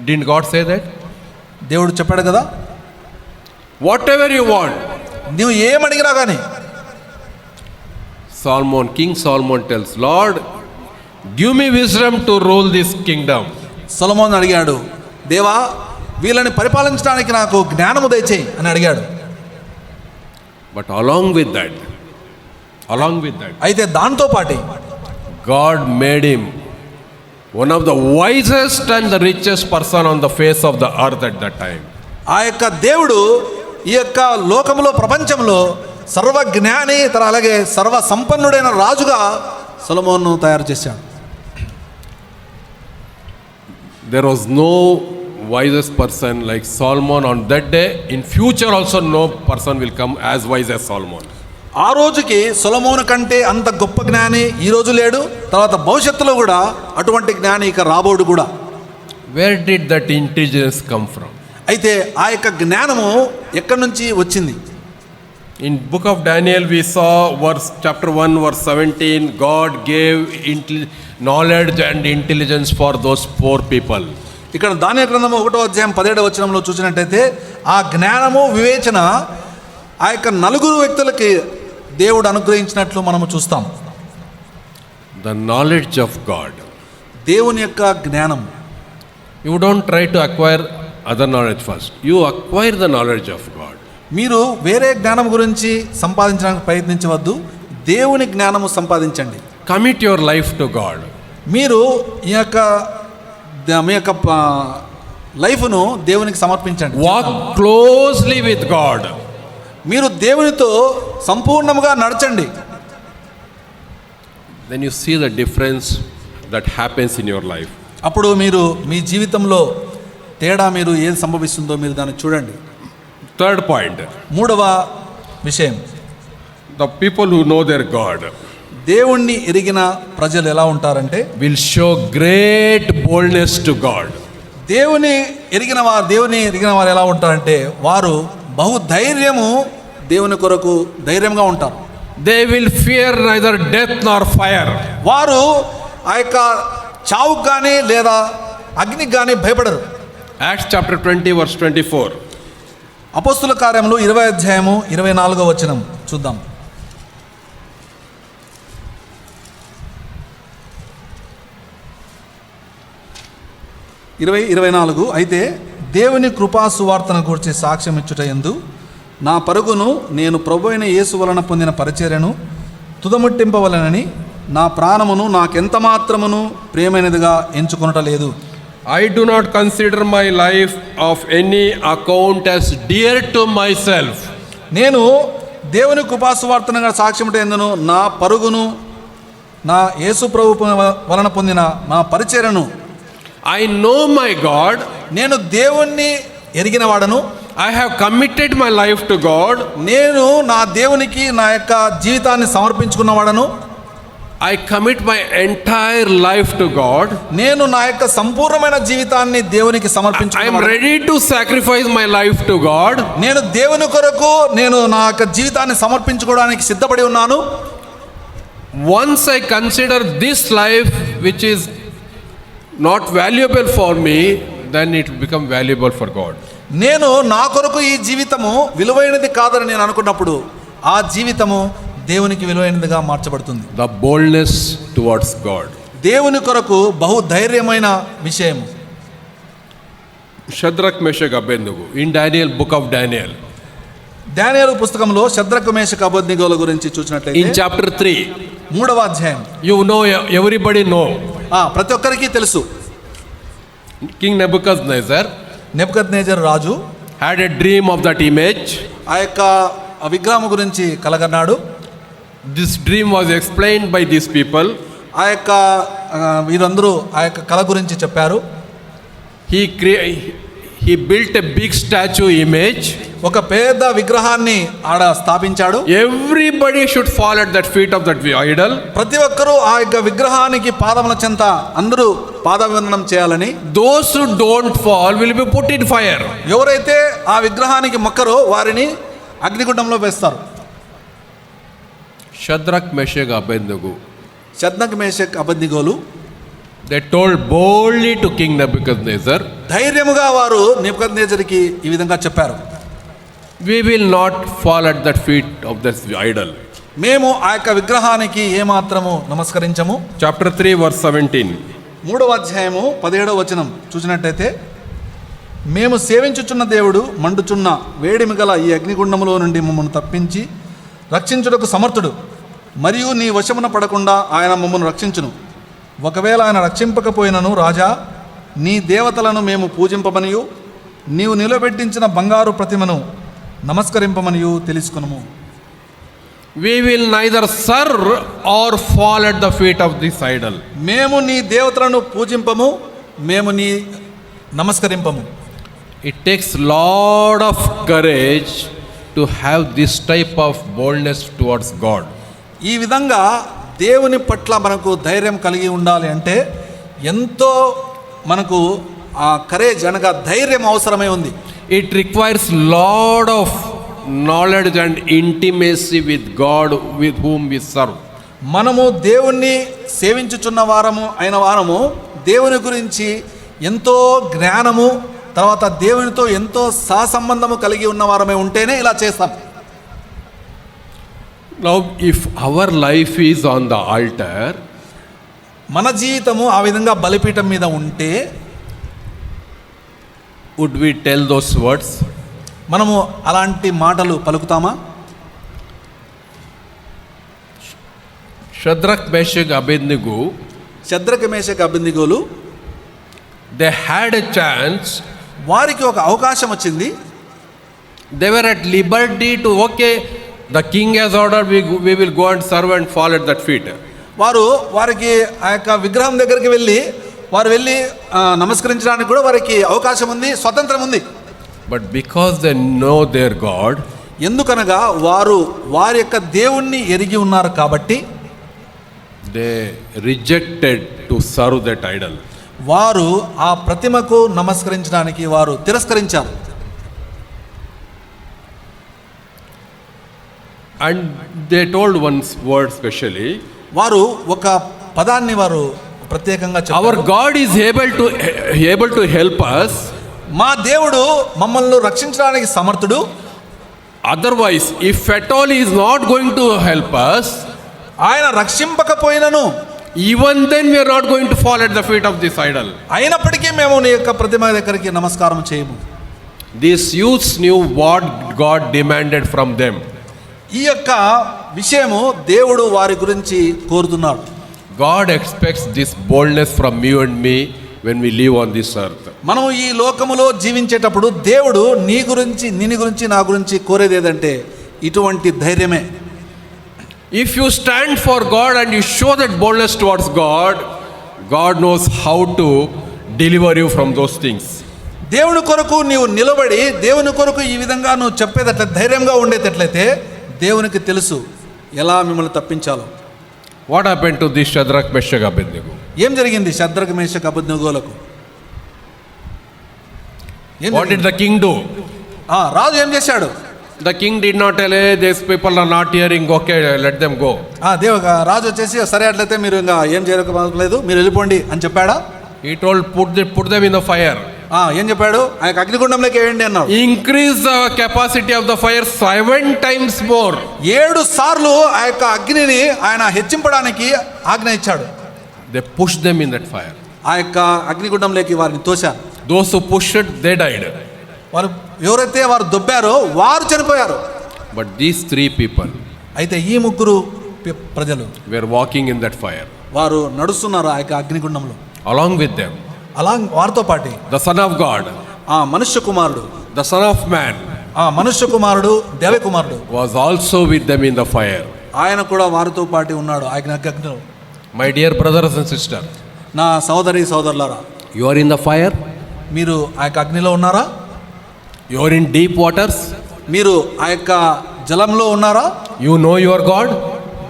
Didn't God say that? దేవుడు చెప్పాడు కదా, Whatever you want. నువ్వు ఏం అడిగినా కానీ. King Solomon tells, Lord, give me wisdom to rule this kingdom. సొలొమోను అడిగాడు, దేవా వీళ్ళని పరిపాలించడానికి నాకు జ్ఞానము దయచేయి అని అడిగాడు. But along with that, అయితే దాంతో పాటు God made him one of the wisest and the richest person on the face of the earth at that time. ఆ యొక్క దేవుడు ఈ యొక్క లోకంలో, ప్రపంచంలో సర్వజ్ఞాని, అలాగే సర్వ సంపన్నుడైన రాజుగా సొలొమోనును తయారు చేశాడు. There was no wisest person like Solomon on that day. In future also no person will come as wise as Solomon. ఆ రోజుకి సొలొమోను కంటే అంత గొప్ప జ్ఞాని ఈ రోజు లేడు, తర్వాత భవిష్యత్తులో కూడా అటువంటి జ్ఞాని ఇక రాబోడు కూడా. Where did that intelligence come from? అయితే ఆ యొక్క జ్ఞానము ఎక్కడి నుంచి వచ్చింది? In book of Daniel we saw chapter 1 verse 17, God gave knowledge and intelligence for those poor people. ఇక్కడ దానియేలు గ్రంథము 1వ అధ్యాయం 17వ వచనంలో చూసినట్టయితే ఆ జ్ఞానము, వివేచన ఆ యొక్క నలుగురు వ్యక్తులకి దేవుడు అనుగ్రహించినట్లు మనము చూస్తాం. The knowledge of God. దేవుని యొక్క జ్ఞానం. You don't try to acquire other knowledge first. You acquire the knowledge of God. మీరు వేరే జ్ఞానం గురించి సంపాదించడానికి ప్రయత్నించవద్దు, దేవుని జ్ఞానము సంపాదించండి. Commit your life to God. మీరు మీ యొక్క లైఫ్ను దేవునికి సమర్పించండి. Walk closely with God. మీరు దేవునితో సంపూర్ణంగా నడచండి. Then you see the difference that happens in your life. అప్పుడు మీరు మీ జీవితంలో తేడా, మీరు ఏది సంభవిస్తుందో మీరు దాన్ని చూడండి. Third point. మూడవ విషయం, The people who know their God దేవుణ్ణి ఎరిగిన ప్రజలు ఎలా ఉంటారంటే will show great boldness to God. దేవుని ఎరిగిన వారు ఎలా ఉంటారంటే వారు బహు ధైర్యము, దేవుని కొరకు ధైర్యంగా ఉంటారు. They will fear neither death nor fire. వారు ఆ యొక్క చావుకు కానీ లేదా అగ్నికి కానీ భయపడరు. Acts chapter 20 verse 24. అపోస్తుల కార్యములు 20వ అధ్యాయము 24వ వచనం చూద్దాం. 20:24 అయితే దేవుని కృపా సువార్తను గురించి సాక్ష్యం ఇచ్చుట యందు నా పరుగును నేను ప్రభువైన యేసు వలన పొందిన పరిచర్యను తుదముట్టింపవలనని నా ప్రాణమును నాకెంత మాత్రమును ప్రియమైనదిగా ఎంచుకొనట లేదు. I do not consider my life of any account as dear to myself. నేను దేవుని కృపా సువార్తను సాక్ష్యం ఎందును నా పరుగును నా యేసు ప్రభు వలన పొందిన నా పరిచర్యను, I know my God. నేను దేవుణ్ణి ఎరిగిన వాడను. I have committed my life to God. నేను నా దేవునికి నా యొక్క జీవితాన్ని సమర్పించుకున్నవాడను. I commit my entire life to God. నేను నా యొక్క సంపూర్ణమైన జీవితాన్ని దేవునికి I am సమర్పించుకున్నాను. ready to sacrifice my life to God. నేను దేవుని కొరకు నేను నా యొక్క జీవితాన్ని సమర్పించుకోవడానికి సిద్ధపడి ఉన్నాను. Once I consider this life which is not valuable for me, then it will become valuable for God. నేను నా కొరకు ఈ జీవితము విలువైనది కాదని నేను అనుకున్నప్పుడు ఆ జీవితము దేవునికి విలువైనదిగా మార్చబడుతుంది. The boldness towards God. దేవుని కొరకు బహు ధైర్యమైన విషయము. Shadrach, Meshach, Abednego in Daniel, book of Daniel. దానియేలు పుస్తకంలో షద్రకు మేషకు అబేద్నెగోల గురించి In చూసినట్లయితే chapter 3, 3వ అధ్యాయం, you know, everybody know. ప్రతి ఒక్కరికి తెలుసు, King Nebuchadnezzar Nebuchadnezzar Raju had a dream of that image. ఆ యొక్క విగ్రహం గురించి కలగన్నాడు. This dream was explained by these people. ఆ యొక్క వీరందరూ ఆ యొక్క కళ గురించి చెప్పారు. He built a big statue image. ఒక పెద్ద విగ్రహాన్ని ఆడ స్థాపించాడు. Everybody should fall at that feet of that idol. ప్రతి ఒక్కరూ ఆ యొక్క విగ్రహానికి పాదముల చెంత అందరూ పాదవందనం చేయాలని. Those who don't fall will be put in fire. ఎవరైతే ఆ విగ్రహానికి మొక్కరో వారిని అగ్నిగుండంలో వేస్తారు. Shadrach, Meshach, Abednego. షద్నక్ Meshach అబద్నిగోలు They told boldly to King Nebuchadnezzar, ధైర్యముగా వారు నెబుకద్నెజరుకి ఈ విధంగా చెప్పారు, we will not fall at the feet of this idol. మేము ఆ యొక్క విగ్రహానికి ఏమాత్రము నమస్కరించము. Chapter 3 verse 17. 3వ అధ్యాయము 17వ వచనం చూసినట్టయితే, మేము సేవించుచున్న దేవుడు మండుచున్న వేడిమి గల ఈ అగ్నిగుండములో నుండి మమ్మల్ని తప్పించి రక్షించుటకు సమర్థుడు, మరియు నీ వశమున పడకుండా ఆయన మమ్మల్ని రక్షించును. ఒకవేళ ఆయన రక్షింపకపోయినను రాజా, నీ దేవతలను మేము పూజింపమనియు నీవు నిలబెట్టించిన బంగారు ప్రతిమను నమస్కరింపమనియు తెలుసుకునము. We will neither serve or fall at the feet of this idol. మేము నీ దేవతలను పూజింపము, మేము నీ నమస్కరింపము. It takes lot of courage to have this type of boldness towards God. ఈ విధంగా దేవుని పట్ల మనకు ధైర్యం కలిగి ఉండాలి అంటే ఎంతో మనకు ఆ కరేజ్ అనగా ధైర్యం అవసరమై ఉంది. It requires lot of knowledge and intimacy with God with whom we serve. మనము దేవుణ్ణి సేవించుచున్న వారము అయిన వారము దేవుని గురించి ఎంతో జ్ఞానము, తర్వాత దేవునితో ఎంతో సహసంబంధము కలిగి ఉన్న వారమే ఉంటేనే ఇలా చేస్తాం. Now if our life is on the altar, మన జీవితము ఆ విధంగా బలిపీఠం మీద ఉంటే would we tell those words? మనము అలాంటి మాటలు పలుకుతామా? Shadrach, Meshach, Abednego, Shadrach Meshach అబేద్నెగోలు they had a chance. వారికి ఒక అవకాశం వచ్చింది. They were at liberty to, okay, the king has ordered, we will go and serve and fall at that feet. వారికి ఆ యొక్క విగ్రహం దగ్గరికి వారు వెళ్ళి నమస్కరించడానికి కూడా వారికి అవకాశం ఉంది, స్వతంత్రం ఉంది. But because they know their God, ఎందుకనగా వారి యొక్క దేవుణ్ణి ఎరిగి ఉన్నారు కాబట్టి they rejected to serve that idol. వారు ఆ ప్రతిమకు నమస్కరించడానికి వారు తిరస్కరించారు. And they told one word specially, వారు ఒక పదాన్ని వారు ప్రత్యేకంగా చెప్పారు. our God is able to help us. మా దేవుడు మమ్మల్ని రక్షించడానికి సమర్థుడు. Otherwise, if at all he is not going to help us, ఆయన రక్షింపకపోయినను even then we are not going to fall at the feet of this idol. అయినప్పటికీ మేము నీ యొక్క ప్రతిమ దగ్గరికి నమస్కారం చేయము. These youths knew what God demanded from them. ఈ యొక్క విషయము దేవుడు వారి గురించి కోరుతున్నాడు. God expects this boldness from you and me when we live on this earth. మనం ఈ లోకములో జీవించేటప్పుడు దేవుడు నీ గురించి నా గురించి కోరేది ఏదంటే ఇటువంటి ధైర్యమే. If you stand for God and you show that boldness towards God, God knows how to deliver you from those things. దేవుని కొరకు నీవు నిలబడి దేవుని కొరకు ఈ విధంగా నువ్వు చెప్పేదట్ల ధైర్యంగా ఉండేటట్లయితే దేవునికి తెలుసు ఎలా మిమ్మల్ని తప్పించాలో. What happened to this Shadrach, Meshach, Abednego? ఏం జరిగింది షద్రక్ మేషక్ అబేద్నెగోలకు? What did the king do? రాజు ఏం చేశాడు? The king did not tell, hey, these people are not hearing, okay, let them go. రాజు వచ్చేసి సరే అట్లయితే మీరు ఇంకా ఏం చేయలేదు, మీరు వెళ్ళిపోండి అని చెప్పాడా? He told, put them in the fire. ఏం చెప్పాడు? ఆ యొక్క అగ్నిగుండంలోకి వేయండి అన్నాడు. Increase the capacity of the fire 7 times more. 7 సార్లు ఆ యొక్క అగ్నిని ఆయన హెచ్చింపడానికి ఆజ్ఞ ఇచ్చాడు. They pushed them in that fire. ఆ యొక్క అగ్నిగుండంలోకి వారిని తోశారు. Those who pushed it, they died. వారు ఎవరైతే వారు దొబ్బారో వారు చనిపోయారు. But these 3 people, అయితే ఈ 3 ప్రజలు were walking in that fire. వారు నడుస్తున్నారు ఆ యొక్క అగ్నిగుండంలో. Along with them, అలా వారితో పాటు the Son of God, ఆ మనుష్య కుమారుడు, the Son of Man, ఆ మనుష్య కుమారుడు, దేవ కుమారుడు was also with them in the fire. ఆయన కూడా వారితో పాటు ఉన్నాడు ఆ అగ్నిలో. My dear brothers and sisters, నా సోదరులారా, you are in the fire, మీరు ఆ యొక్క అగ్నిలో ఉన్నారా? you are in deep waters, మీరు ఆ యొక్క జలంలో ఉన్నారా? You know your God?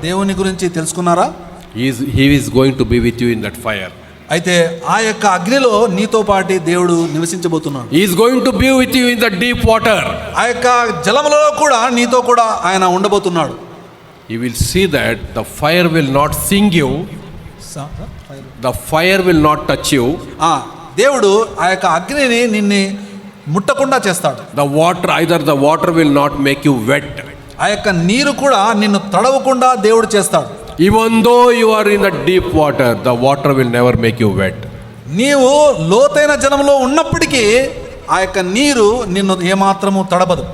దేవుని గురించి తెలుసుకున్నారా? He is going to be with you in that fire. అయితే ఆ యొక్క అగ్నిలో నీతో పాటి దేవుడు నివసించబోతున్నాడు. He is going to be with you in the deep water. ఆ యొక్క జలములో కూడా నీతో కూడా ఆయన ఉండబోతున్నాడు. You will see that the fire will not sing you. The fire will not touch you. దేవుడు ఆ యొక్క అగ్నిని నిన్ను ముట్టకుండా చేస్తాడు. Either the water will not make you wet. ఆ యొక్క నీరు కూడా నిన్ను తడవకుండా దేవుడు చేస్తాడు. Even though you are in the deep water, the water will never make you wet. నీవు లోతైన జలంలో ఉన్నప్పటికీ ఆ యొక్క నీరు నిన్ను ఏమాత్రము తడబదు.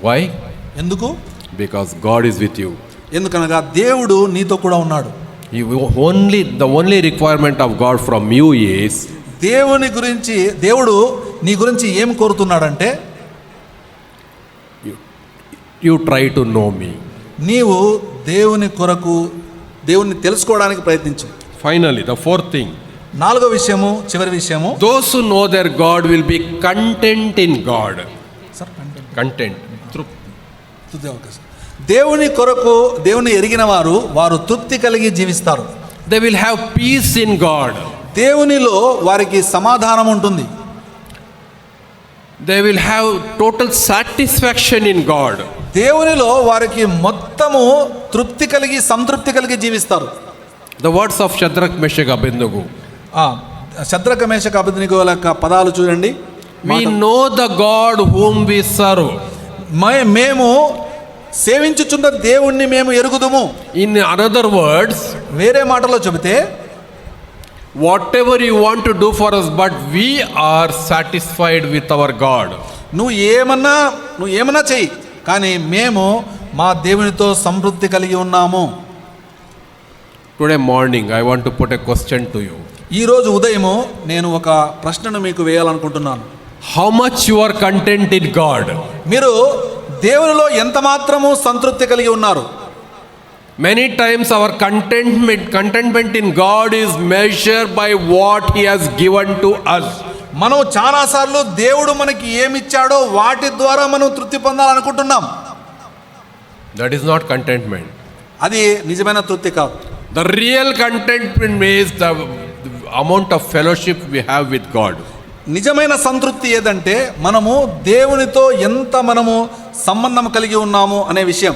Why? ఎందుకు? Because God is with you. ఎందుకనగా దేవుడు నీతో కూడా ఉన్నాడు. The only requirement of God from you is, దేవుడు నీ గురించి ఏం కోరుతున్నాడంటే, you try to know me. నీవు దేవుని తెలుసుకోవడానికి ప్రయత్నించు. Finally, the fourth thing. నాలుగో విషయము, చివరి విషయము, those who know their God will be content in God. Content. దేవుని ఎరిగిన వారు తృప్తి కలిగి జీవిస్తారు. They will have peace in God. దేవునిలో వారికి సమాధానం ఉంటుంది. They will have total satisfaction in God. దేవునిలో వారికి మొత్తము తృప్తి కలిగి సంతృప్తి కలిగి జీవిస్తారు. The words of Shadrach, Meshach, Abednego. శద్రక మేషక అబేద్నెగోల యొక్క పదాలు చూడండి. We know the God whom we serve. మేము సేవించుచున్న దేవుణ్ణి మేము ఎరుగుదుము. In other words, వేరే మాటలో చెబితే, whatever you want to do for us, but we are satisfied with our God. నువ్వు ఏమన్నా చెయ్యి, కానీ మేము మా దేవునితో సంతృప్తి కలిగి ఉన్నాము. Today morning I want to put a question to you. ఈ రోజు ఉదయము నేను ఒక ప్రశ్నను మీకు వేయాలనుకుంటున్నాను. How much you are content in God? మీరు దేవునిలో ఎంత మాత్రము సంతృప్తి కలిగి ఉన్నారు? Many times our contentment in God is measured by what He has given to us. మనం చాలాసార్లు దేవుడు మనకి ఏమిచ్చాడో వాటి ద్వారా మనం తృప్తి పొందాలనుకుంటున్నాం. That is not contentment. అది నిజమైన తృప్తి కాదు. The real contentment is the amount of fellowship we have with God. నిజమైన సంతృప్తి ఏదంటే మనము దేవునితో ఎంత మనము సంబంధం కలిగి ఉన్నాము అనే విషయం.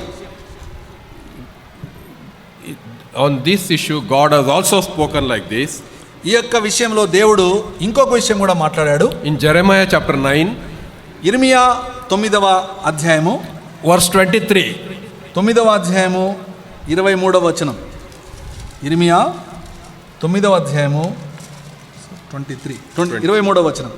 On this issue God has also spoken like this. ఈ యొక్క విషయంలో దేవుడు ఇంకొక విషయం కూడా మాట్లాడాడు. In Jeremiah chapter 9, ఇర్మియా 9వ అధ్యాయము verse 23. 9వ అధ్యాయము 23వ వచనం. ఇర్మియా 9వ అధ్యాయము 23వ వచనం.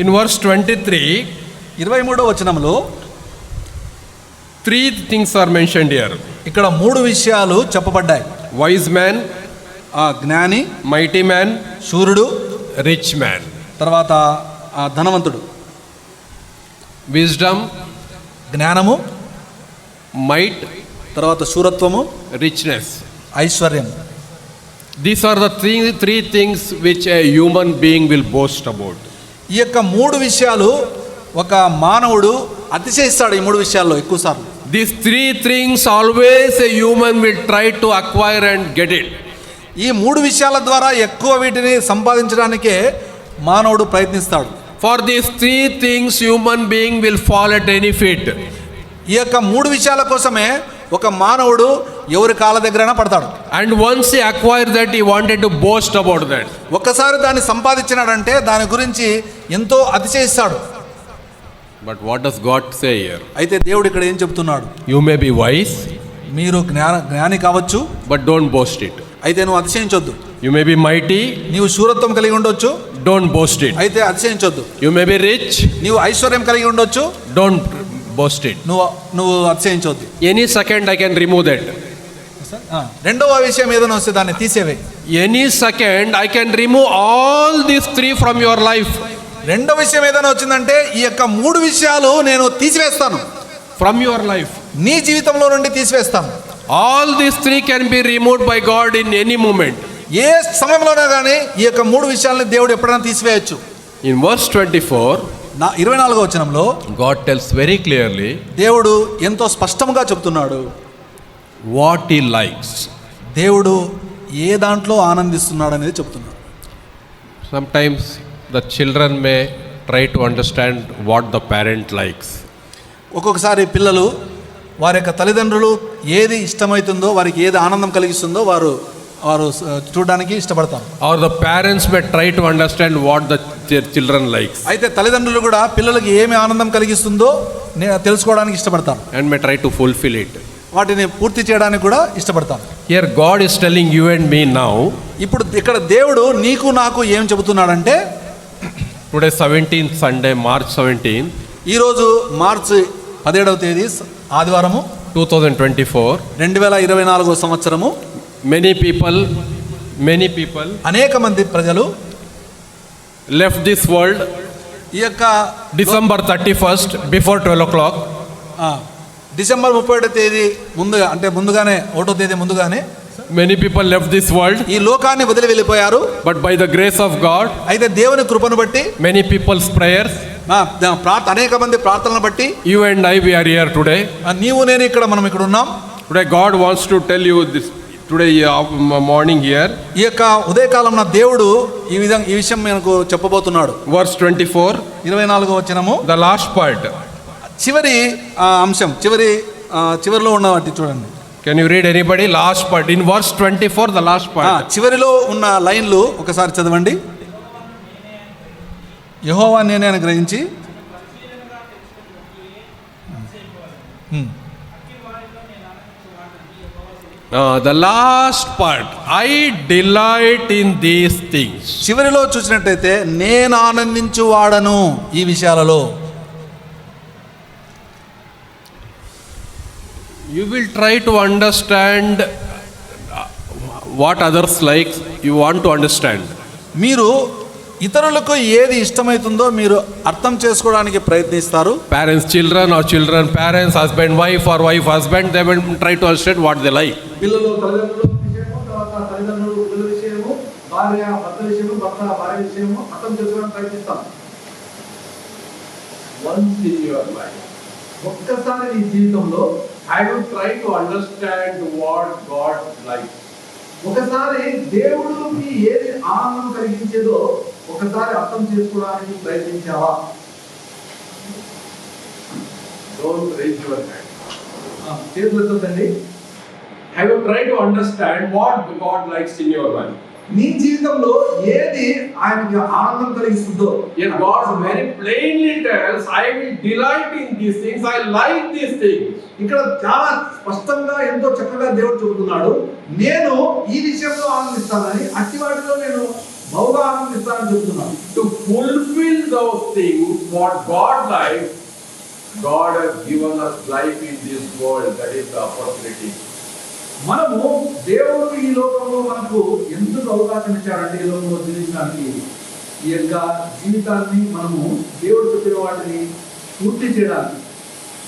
In verse 23, 23వ వచనంలో 3 things are mentioned here. ఇక్కడ 3 విషయాలు చెప్పబడ్డాయి. Wise man, జ్ఞాని, mighty man, శూరుడు, rich man. తర్వాత ధనవంతుడు. Wisdom, జ్ఞానము, might, తర్వాత శూరత్వము, richness. ఐశ్వర్యం. These are the three things which a human being will boast about. ఈ యొక్క 3 విషయాలు ఒక మానవుడు అతిశయిస్తాడు. ఈ 3 విషయాల్లో ఎక్కువసార్లు These 3 things always a human will try to acquire and get it. ఈ 3 విషయాల ద్వారా ఎక్కువ వీటిని సంపాదించడానికే మానవుడు ప్రయత్నిస్తాడు. For these 3 things human being will fall at any feet. ఈ యొక్క 3 విషయాల కోసమే ఒక మానవుడు ఎవరి కాళ్ళ దగ్గరైనా పడతాడు. And once he acquired that, he wanted to boast about that. ఒక్కసారి దాన్ని సంపాదించినాడంటే దాని గురించి ఎంతో అతిశయిస్తాడు. But what does God say here? అయితే దేవుడు ఇక్కడ ఏం చెప్తున్నాడు? You may be wise, మీరు జ్ఞాని కావచ్చు, but don't boast it. అయితే నువ్వు అతిశయించొద్దు. You may be mighty, నీవు శూరత్వం కలిగి ఉండొచ్చు, don't boast it. అయితే అతిశయించొద్దు. You may be rich, నీవు ఐశ్వర్యం కలిగి ఉండొచ్చు, don't boast it. నువ్వు అతిశయించొద్దు. Any second I can remove that. రెండవ విషయం ఏదైనా వస్తే దాన్ని తీసేవే. Any second I can remove all these three from your life. రెండవ విషయం ఏదైనా వచ్చిందంటే ఈ యొక్క 3 విషయాలు నేను తీసివేస్తాను, From your life. నీ జీవితంలో నుండి తీసివేస్తాను. All these three can be removed by God in any moment. ఏ సమయంలోనే కానీ ఈ యొక్క 3 విషయాలని దేవుడు ఎప్పుడైనా తీసివేయచ్చు. In verse 24, 24వ వచనంలో God tells very clearly దేవుడు ఎంతో స్పష్టంగా చెప్తున్నాడు what He likes. దేవుడు ఏ దాంట్లో ఆనందిస్తున్నాడు అనేది చెప్తున్నాడు. Sometimes the children may try to understand what the parent likes. ఒక్కొక్కసారి పిల్లలు వారి యొక్క తల్లిదండ్రులు ఏది ఇష్టమవుతుందో, వారికి ఏది ఆనందం కలిగిస్తుందో వారు చూడడానికి ఇష్టపడతారు. Or the parents may try to understand what their children likes. అయితే తల్లిదండ్రులు కూడా పిల్లలకి ఏమి ఆనందం కలిగిస్తుందో తెలుసుకోవడానికి ఇష్టపడతారు. And may try to fulfill it. వాటిని పూర్తి చేయడానికి కూడా ఇష్టపడతారు. Here God is telling you and me now. ఇప్పుడు ఇక్కడ దేవుడు నీకు నాకు ఏం చెబుతున్నాడంటే, Today 17th Sunday, March 17th. ఈరోజు మార్చి 17వ తేదీ ఆదివారము 2024. 2024 సంవత్సరము. Many people అనేక మంది ప్రజలు left this world ఈ యొక్క December 31st before 12 o'clock. December 31వ తేదీ ముందుగానే 1వ తేదీ ముందుగానే Many people left this world. ఈ లోకాన్ని వదిలి వెళ్ళిపోయారు. But by the grace of God, అయితే దేవుని కృపను బట్టి, many people's prayers, అనేక మంది ప్రార్థనలను బట్టి you and I, we are here today. నీవు నేను మనం ఇక్కడ ఉన్నాం. Today God wants to tell you this. Today morning here, ఈ యొక్క ఉదయకాలం దేవుడు ఈ విషయం మనకు చెప్పబోతున్నాడు. verse 24, 24వ వచనము, the last part. చివరి అంశం, చివరిలో ఉన్న వాటి చూడండి. Can you read anybody? Last part. In verse 24, the last part. చివరిలో ఉన్న లైన్లు ఒకసారి చదవండి. యెహోవా నేనే అని గ్రహించి, The last part. I delight in these things. చివరిలో చూసినట్టయితే నేను ఆనందించువాడను ఈ విషయాలలో. You will try to understand what others like. You want to understand. మీరు ఇతరులకు ఏది ఇష్టమవుతుందో మీరు అర్థం చేసుకోవడానికి ప్రయత్నిస్తారు. Parents, children, or children, parents, husband, wife, or wife, husband, they will try to understand what they like. పిల్లలు తల్లిదండ్రుల విషయము, తర్వాత తల్లిదండ్రులు పిల్లల విషయము, భార్య భర్త విషయము, భర్త భార్య విషయము అర్థం చేసుకోవడానికి ప్రయత్నిస్తాం. Once in your life, ఒక్కసారి నీ జీవితంలో I will try to understand what God likes. ఒకసారి దేవుడికి ఏది ఆనందం కలిగించేదో ఒకసారి అర్థం చేసుకోవడానికి ప్రయత్నించావా? Don't raise your hand. చేతులు ఎత్తొద్దండి. I will try to understand what God likes in your life. నీ జీవితంలో ఏది ఆయనకి ఆనందం కలిగిస్తుందో. Yet God very plainly tells, I will delight in these things. I like these things. ఇక్కడ చాలా స్పష్టంగా ఎంతో చక్కగా దేవుడు చెబుతున్నాడు, నేను ఈ విషయంలో ఆనందిస్తానని, అట్టి వాటిలో నేను బహుగా ఆనందిస్తానని చెబుతున్నాను. To fulfill those things, what God likes, God has given us life in this world. That is the opportunity. మనము దేవుడు ఈ లోకంలో మనకు ఎందుకు అవకాశం ఇచ్చాడంటే ఈ లోకంలో జీవించడానికి, ఈ యొక్క జీవితాన్ని మనము దేవుడు చెప్పిన వాటిని పూర్తి చేయడానికి.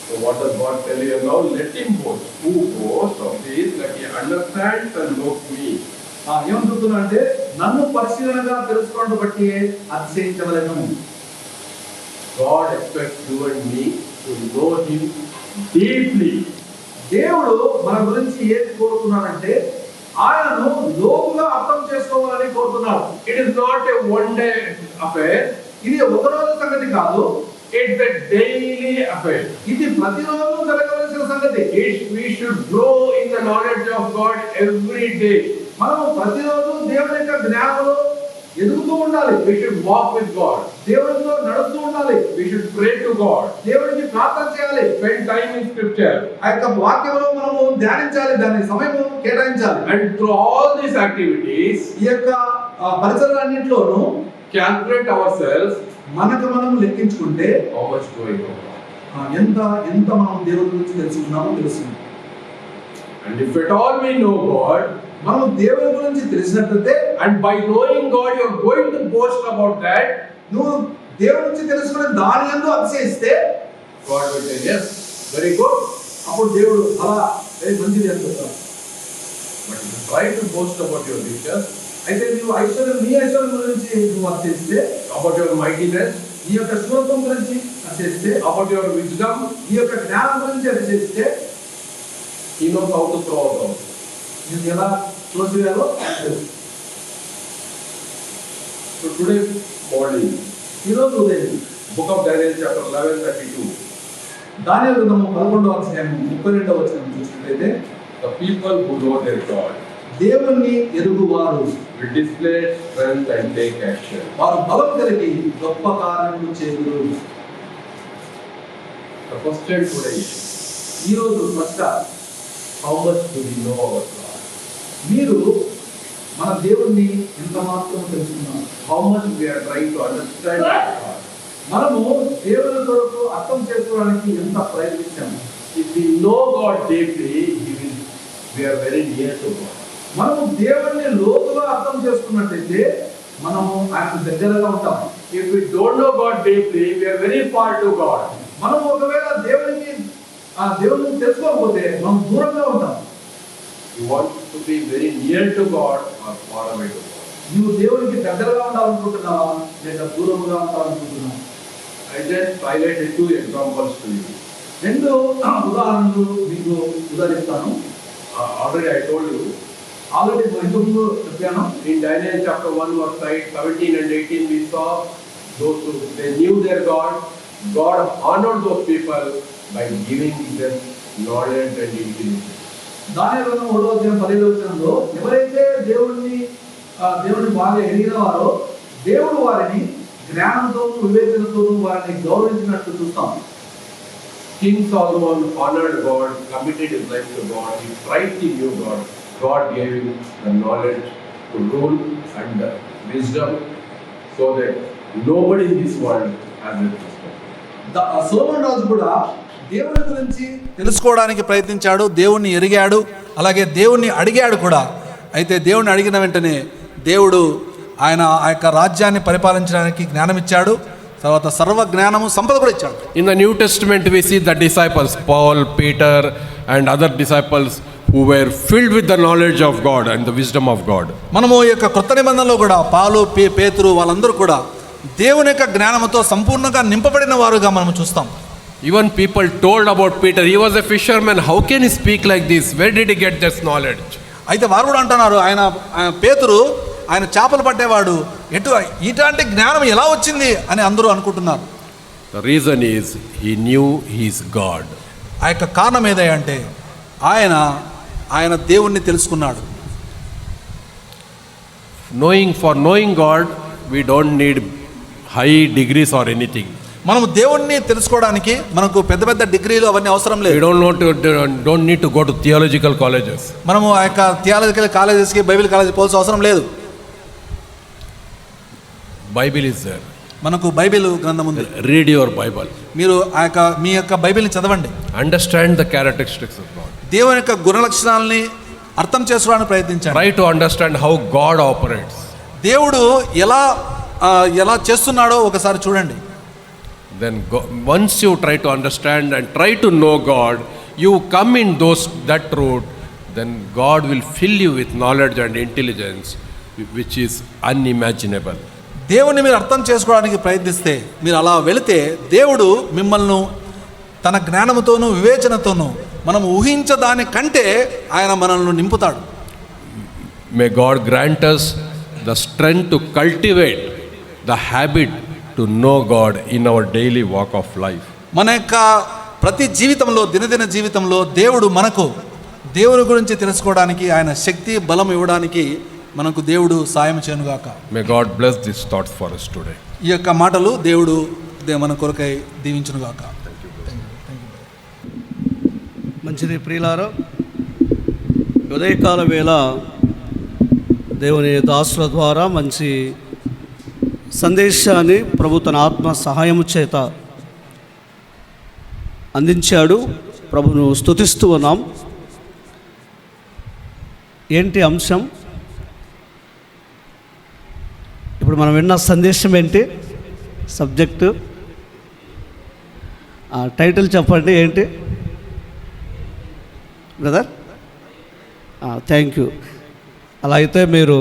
So what does God tell you now? Let him boast. Who boasts of this, that he understands and knows me. ఏమనుకుంటున్నా అంటే, నన్ను పరిశీలనగా తెలుసుకోవడం బట్టి అతిశయించవలెను. God expects you and me to know him deeply. దేవుడు మన గురించి ఏది కోరుతున్నాడంటే, ఆయనను లోతుగా అర్థం చేసుకోవాలని కోరుతున్నాడు. It is not a one-day affair. ఇది ఒకరోజు సంగతి కాదు, It's a daily affair. ఇది ప్రతిరోజు జరగవలసిన సంగతి. We should grow in the knowledge of God every day. మనం ప్రతిరోజు దేవుని యొక్క జ్ఞానంలో ఎదుగుతూ ఉండాలి. We should walk with God. దేవునితో నడుస్తూ ఉండాలి. We should pray to God. దేవునికి ప్రార్థన చేయాలి. Spend time in scripture. ఆ యొక్క వాక్యంలో మనము ధ్యానించాలి, దాని సమయం కేటాయించాలి. And through all these activities, ఈ యొక్క పరిచయాలన్నింటిలోనూ calculate ourselves మనకు మనం లెక్కించుకుంటే how much do I know. ఎంత ఎంత మనం దేవుని గురించి తెలుసుకున్నామో తెలుస్తుంది. And if at all we know God, మనం దేవుని గురించి తెలిసినట్లయితే, and by knowing God you are going to boast about that, నువ్వు దేవుని గురించి తెలుసుకునే దాని యందు అతిశయిస్తే God will say yes, very good. అప్పుడు దేవుడు అలా మంచిది అని చెప్తాడు. But if you try to boast about your riches, అయితే నువ్వు నీ ఐశ్వర్యం గురించి నువ్వు అతిశయిస్తే, about your mightiness, ఈ యొక్క శూరత్వం గురించి అతిశయిస్తే, about your wisdom, ఈ యొక్క జ్ఞానం గురించి అతిశయిస్తే, He knows how to throw out. నేను ఎలా తోసివేయాలో తెలుసు. So today morning, ఈరోజు ఉదయం book of Daniel chapter 11:32, దానియేలు గ్రంథము 11వ అధ్యాయం 32వ వచనం చూసినట్లయితే, the people who know their God దేవుణ్ణి ఎరుగువారు will display strength and take action. వారు బలం కలిగి గొప్ప కార్యములు చేయుదురు. The question today is, ఈరోజు first how much do we know our God? మీరు మన దేవుణ్ణి ఎంత మాత్రం తెలుసుకున్నాం. How much we are trying to understand our God? మనము దేవుని కొరకు అర్థం చేసుకోవడానికి ఎంత ప్రయత్నించాము. If we know God deeply, we are very near to God. మనము దేవుణ్ణి లోతుగా అర్థం చేసుకున్నట్లయితే మనము ఆయనకు దగ్గరగా ఉంటాం. If we don't know God deeply, we are very far to God. మనం ఒకవేళ దేవుణ్ణి తెలుసుకోకపోతే మనం దూరంగా ఉంటాం. You want to be very near to God or far away to God? నువ్వు దేవునికి దగ్గరగా ఉండాలనుకుంటున్నావా లేక దూరంగా ఉండాలనుకుంటున్నావా? I just highlighted two examples to you. రెండు ఉదాహరణలు మీకు ఉదాహరిస్తాను. Already I told you, already ఇంతకుముందు చెప్పాను. in Daniel chapter 1 verse 17 and 18 we saw those who they knew their God. God honored those people by giving them knowledge and intelligence. దానియేలు గ్రంథం 3వ అధ్యాయం 15వ వచనంలో ఎవరైతే దేవుణ్ణి బాగా ఎరిగిన వారో దేవుడు వారిని జ్ఞానంతో వివేచనతో వారిని గౌరవించినట్టు చూస్తాం. King Solomon honored God, committed his life to God. He tried to know God. God gave him the knowledge to rule and the wisdom so that nobody in this world has it. సొలొమోను రాజు కూడా దేవుని గురించి తెలుసుకోవడానికి ప్రయత్నించాడు, దేవుణ్ణి ఎరిగాడు, అలాగే దేవుణ్ణి అడిగాడు కూడా. అయితే దేవుణ్ణి అడిగిన వెంటనే దేవుడు ఆయన ఆ యొక్క రాజ్యాన్ని పరిపాలించడానికి జ్ఞానం ఇచ్చాడు, తర్వాత సర్వ జ్ఞానము సంపద కూడా ఇచ్చాడు. In the New Testament we see the disciples, Paul, Peter and other disciples who were filled with the knowledge of God and the wisdom of God. మనము ఈ యొక్క కొత్త నిబంధనలో కూడా పౌలు, పేతురు వాళ్ళందరూ కూడా దేవుని యొక్క జ్ఞానముతో సంపూర్ణంగా నింపబడిన వారుగా మనం చూస్తాం. Even people told about Peter, he was a fisherman, how can he speak like this? Where did he get this knowledge? అయితే వారు కూడా అంటున్నారు, ఆయన పేతురు ఆయన చేపలు పట్టేవాడు, ఇలాంటి జ్ఞానం ఎలా వచ్చింది అని అందరూ అనుకుంటున్నారు. The reason is he knew he is God. ఆ యొక్క కారణం ఏదంటే ఆయన దేవుణ్ణి తెలుసుకున్నాడు. For knowing God, we don't need high degrees or anything. మనము దేవుణ్ణి తెలుసుకోవడానికి మనకు పెద్ద పెద్ద డిగ్రీలు అవన్నీ అవసరం లేదు. We don't need to go to theological colleges. మనము ఆ యొక్క థియాలజికల్ కాలేజెస్కి, బైబిల్ కాలేజ్ పోవాల్సిన అవసరం లేదు. Bible is there. మనకు బైబిల్ గ్రంథం ఉంది. Read your Bible. మీరు మీ యొక్క బైబిల్ని చదవండి. Understand the characteristics of God. దేవుని యొక్క గుణ లక్షణాలని అర్థం చేసుకోవడానికి ప్రయత్నించండి. Try to understand how God operates. దేవుడు ఎలా చేస్తున్నాడో ఒకసారి చూడండి. Then once you try to understand and try to know God, you come in that route, then God will fill you with knowledge and intelligence which is unimaginable. దేవుని మీరు అర్థం చేసుకోవడానికి ప్రయత్నిస్తే, మీరు అలా వెళితే దేవుడు మిమ్మల్ని తన జ్ఞానముతోనూ వివేచనతోనూ మనం ఊహించదానికంటే ఆయన మనల్ని నింపుతాడు. May God grant us the strength to cultivate the habit to know God in our daily walk of life. మన యొక్క ప్రతి జీవితంలో, దినదిన జీవితంలో దేవుని గురించి తెలుసుకోవడానికి, ఆయన శక్తి బలం ఇవ్వడానికి మనకు దేవుడు సాయం చేయనుగాక. May God bless these thoughts for us today. ఈ యొక్క మాటలు దేవుడు మన కొరకై దీవించునుగాక. మంచిది ప్రియులారా, ఉదయకాల వేళ దేవుని దాసుల ద్వారా మంచి సందేశాన్ని ప్రభు తన ఆత్మ సహాయము చేత అందించాడు. ప్రభును స్తుతిస్తూ ఉన్నాం. ఏంటి అంశం? ఇప్పుడు మనం విన్న సందేశం ఏంటి? సబ్జెక్టు టైటిల్ చెప్పండి ఏంటి బ్రదర్? Thank you. అలా అయితే మీరు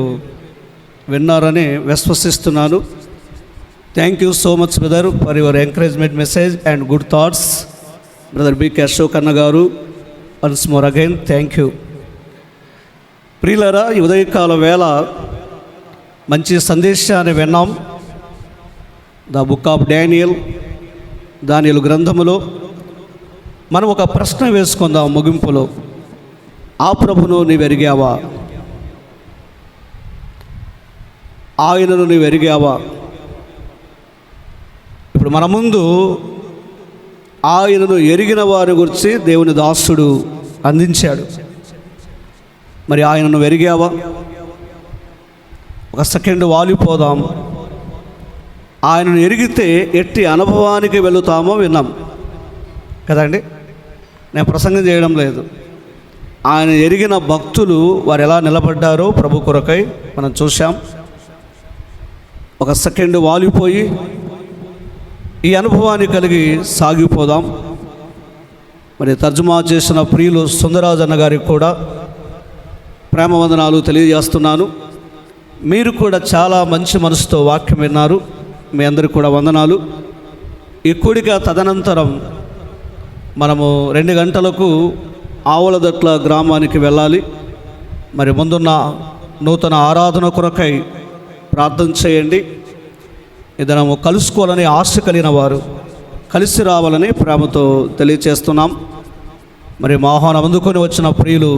విన్నారని విశ్వసిస్తున్నాను. Thank you so much brother for your encouragement message and good thoughts. Brother B. K అన్న గారు, once more again thank you. ప్రియులారా, ఈ ఉదయకాల వేళ మంచి సందేశాన్ని విన్నాం. ద బుక్ ఆఫ్ దానియేలు గ్రంథములో మనం ఒక ప్రశ్న వేసుకుందాం ముగింపులో. ఆ ప్రభును నీవు ఎరిగావా? ఆయనను నీవు ఎరిగావా? ఇప్పుడు మన ముందు ఆయనను ఎరిగిన వారి గురించి దేవుని దాసుడు అందించాడు. మరి ఆయనను ఎరిగావా? ఒక సెకండ్ వాలిపోదాం. ఆయనను ఎరిగితే ఎట్టి అనుభవానికి వెళుతామో విన్నాం కదండి. నేను ప్రసంగం చేయడం లేదు. ఆయన ఎరిగిన భక్తులు వారు ఎలా నిలబడ్డారో ప్రభు కొరకై మనం చూసాం. ఒక సెకండ్ వాలిపోయి ఈ అనుభవాన్ని కలిగి సాగిపోదాం. మరి తర్జుమా చేసిన ప్రియులు సుందరరాజు అన్న గారికి కూడా ప్రేమ వందనాలు తెలియజేస్తున్నాను. మీరు కూడా చాలా మంచి మనసుతో వాక్యం విన్నారు. మీ అందరికీ కూడా వందనాలు. ఈ కూడిక తదనంతరం మనము 2 గంటలకు ఆవులదట్ల గ్రామానికి వెళ్ళాలి. మరి ముందున్న నూతన ఆరాధన కొరకై ప్రార్థన చేయండి. ఇద్దరము కలుసుకోవాలని ఆశ కలిగిన వారు కలిసి రావాలని ప్రేమతో తెలియచేస్తున్నాం. మరి మా ఆహ్వానం అందుకొని వచ్చిన ప్రియులు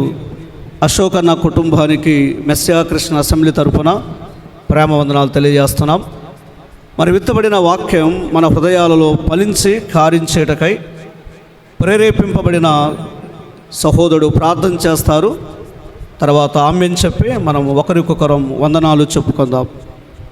అశోక్ అన్న కుటుంబానికి మెస్సియా కృష్ణ అసెంబ్లీ తరఫున ప్రేమ వందనాలు తెలియజేస్తున్నాం. మరి విత్తబడిన వాక్యం మన హృదయాలలో ఫలించి కారించేటకై ప్రేరేపింపబడిన సహోదరుడు ప్రార్థన చేస్తారు. తర్వాత ఆమెన్ చెప్పి మనం ఒకరికొకరం వందనాలు చెప్పుకుందాం.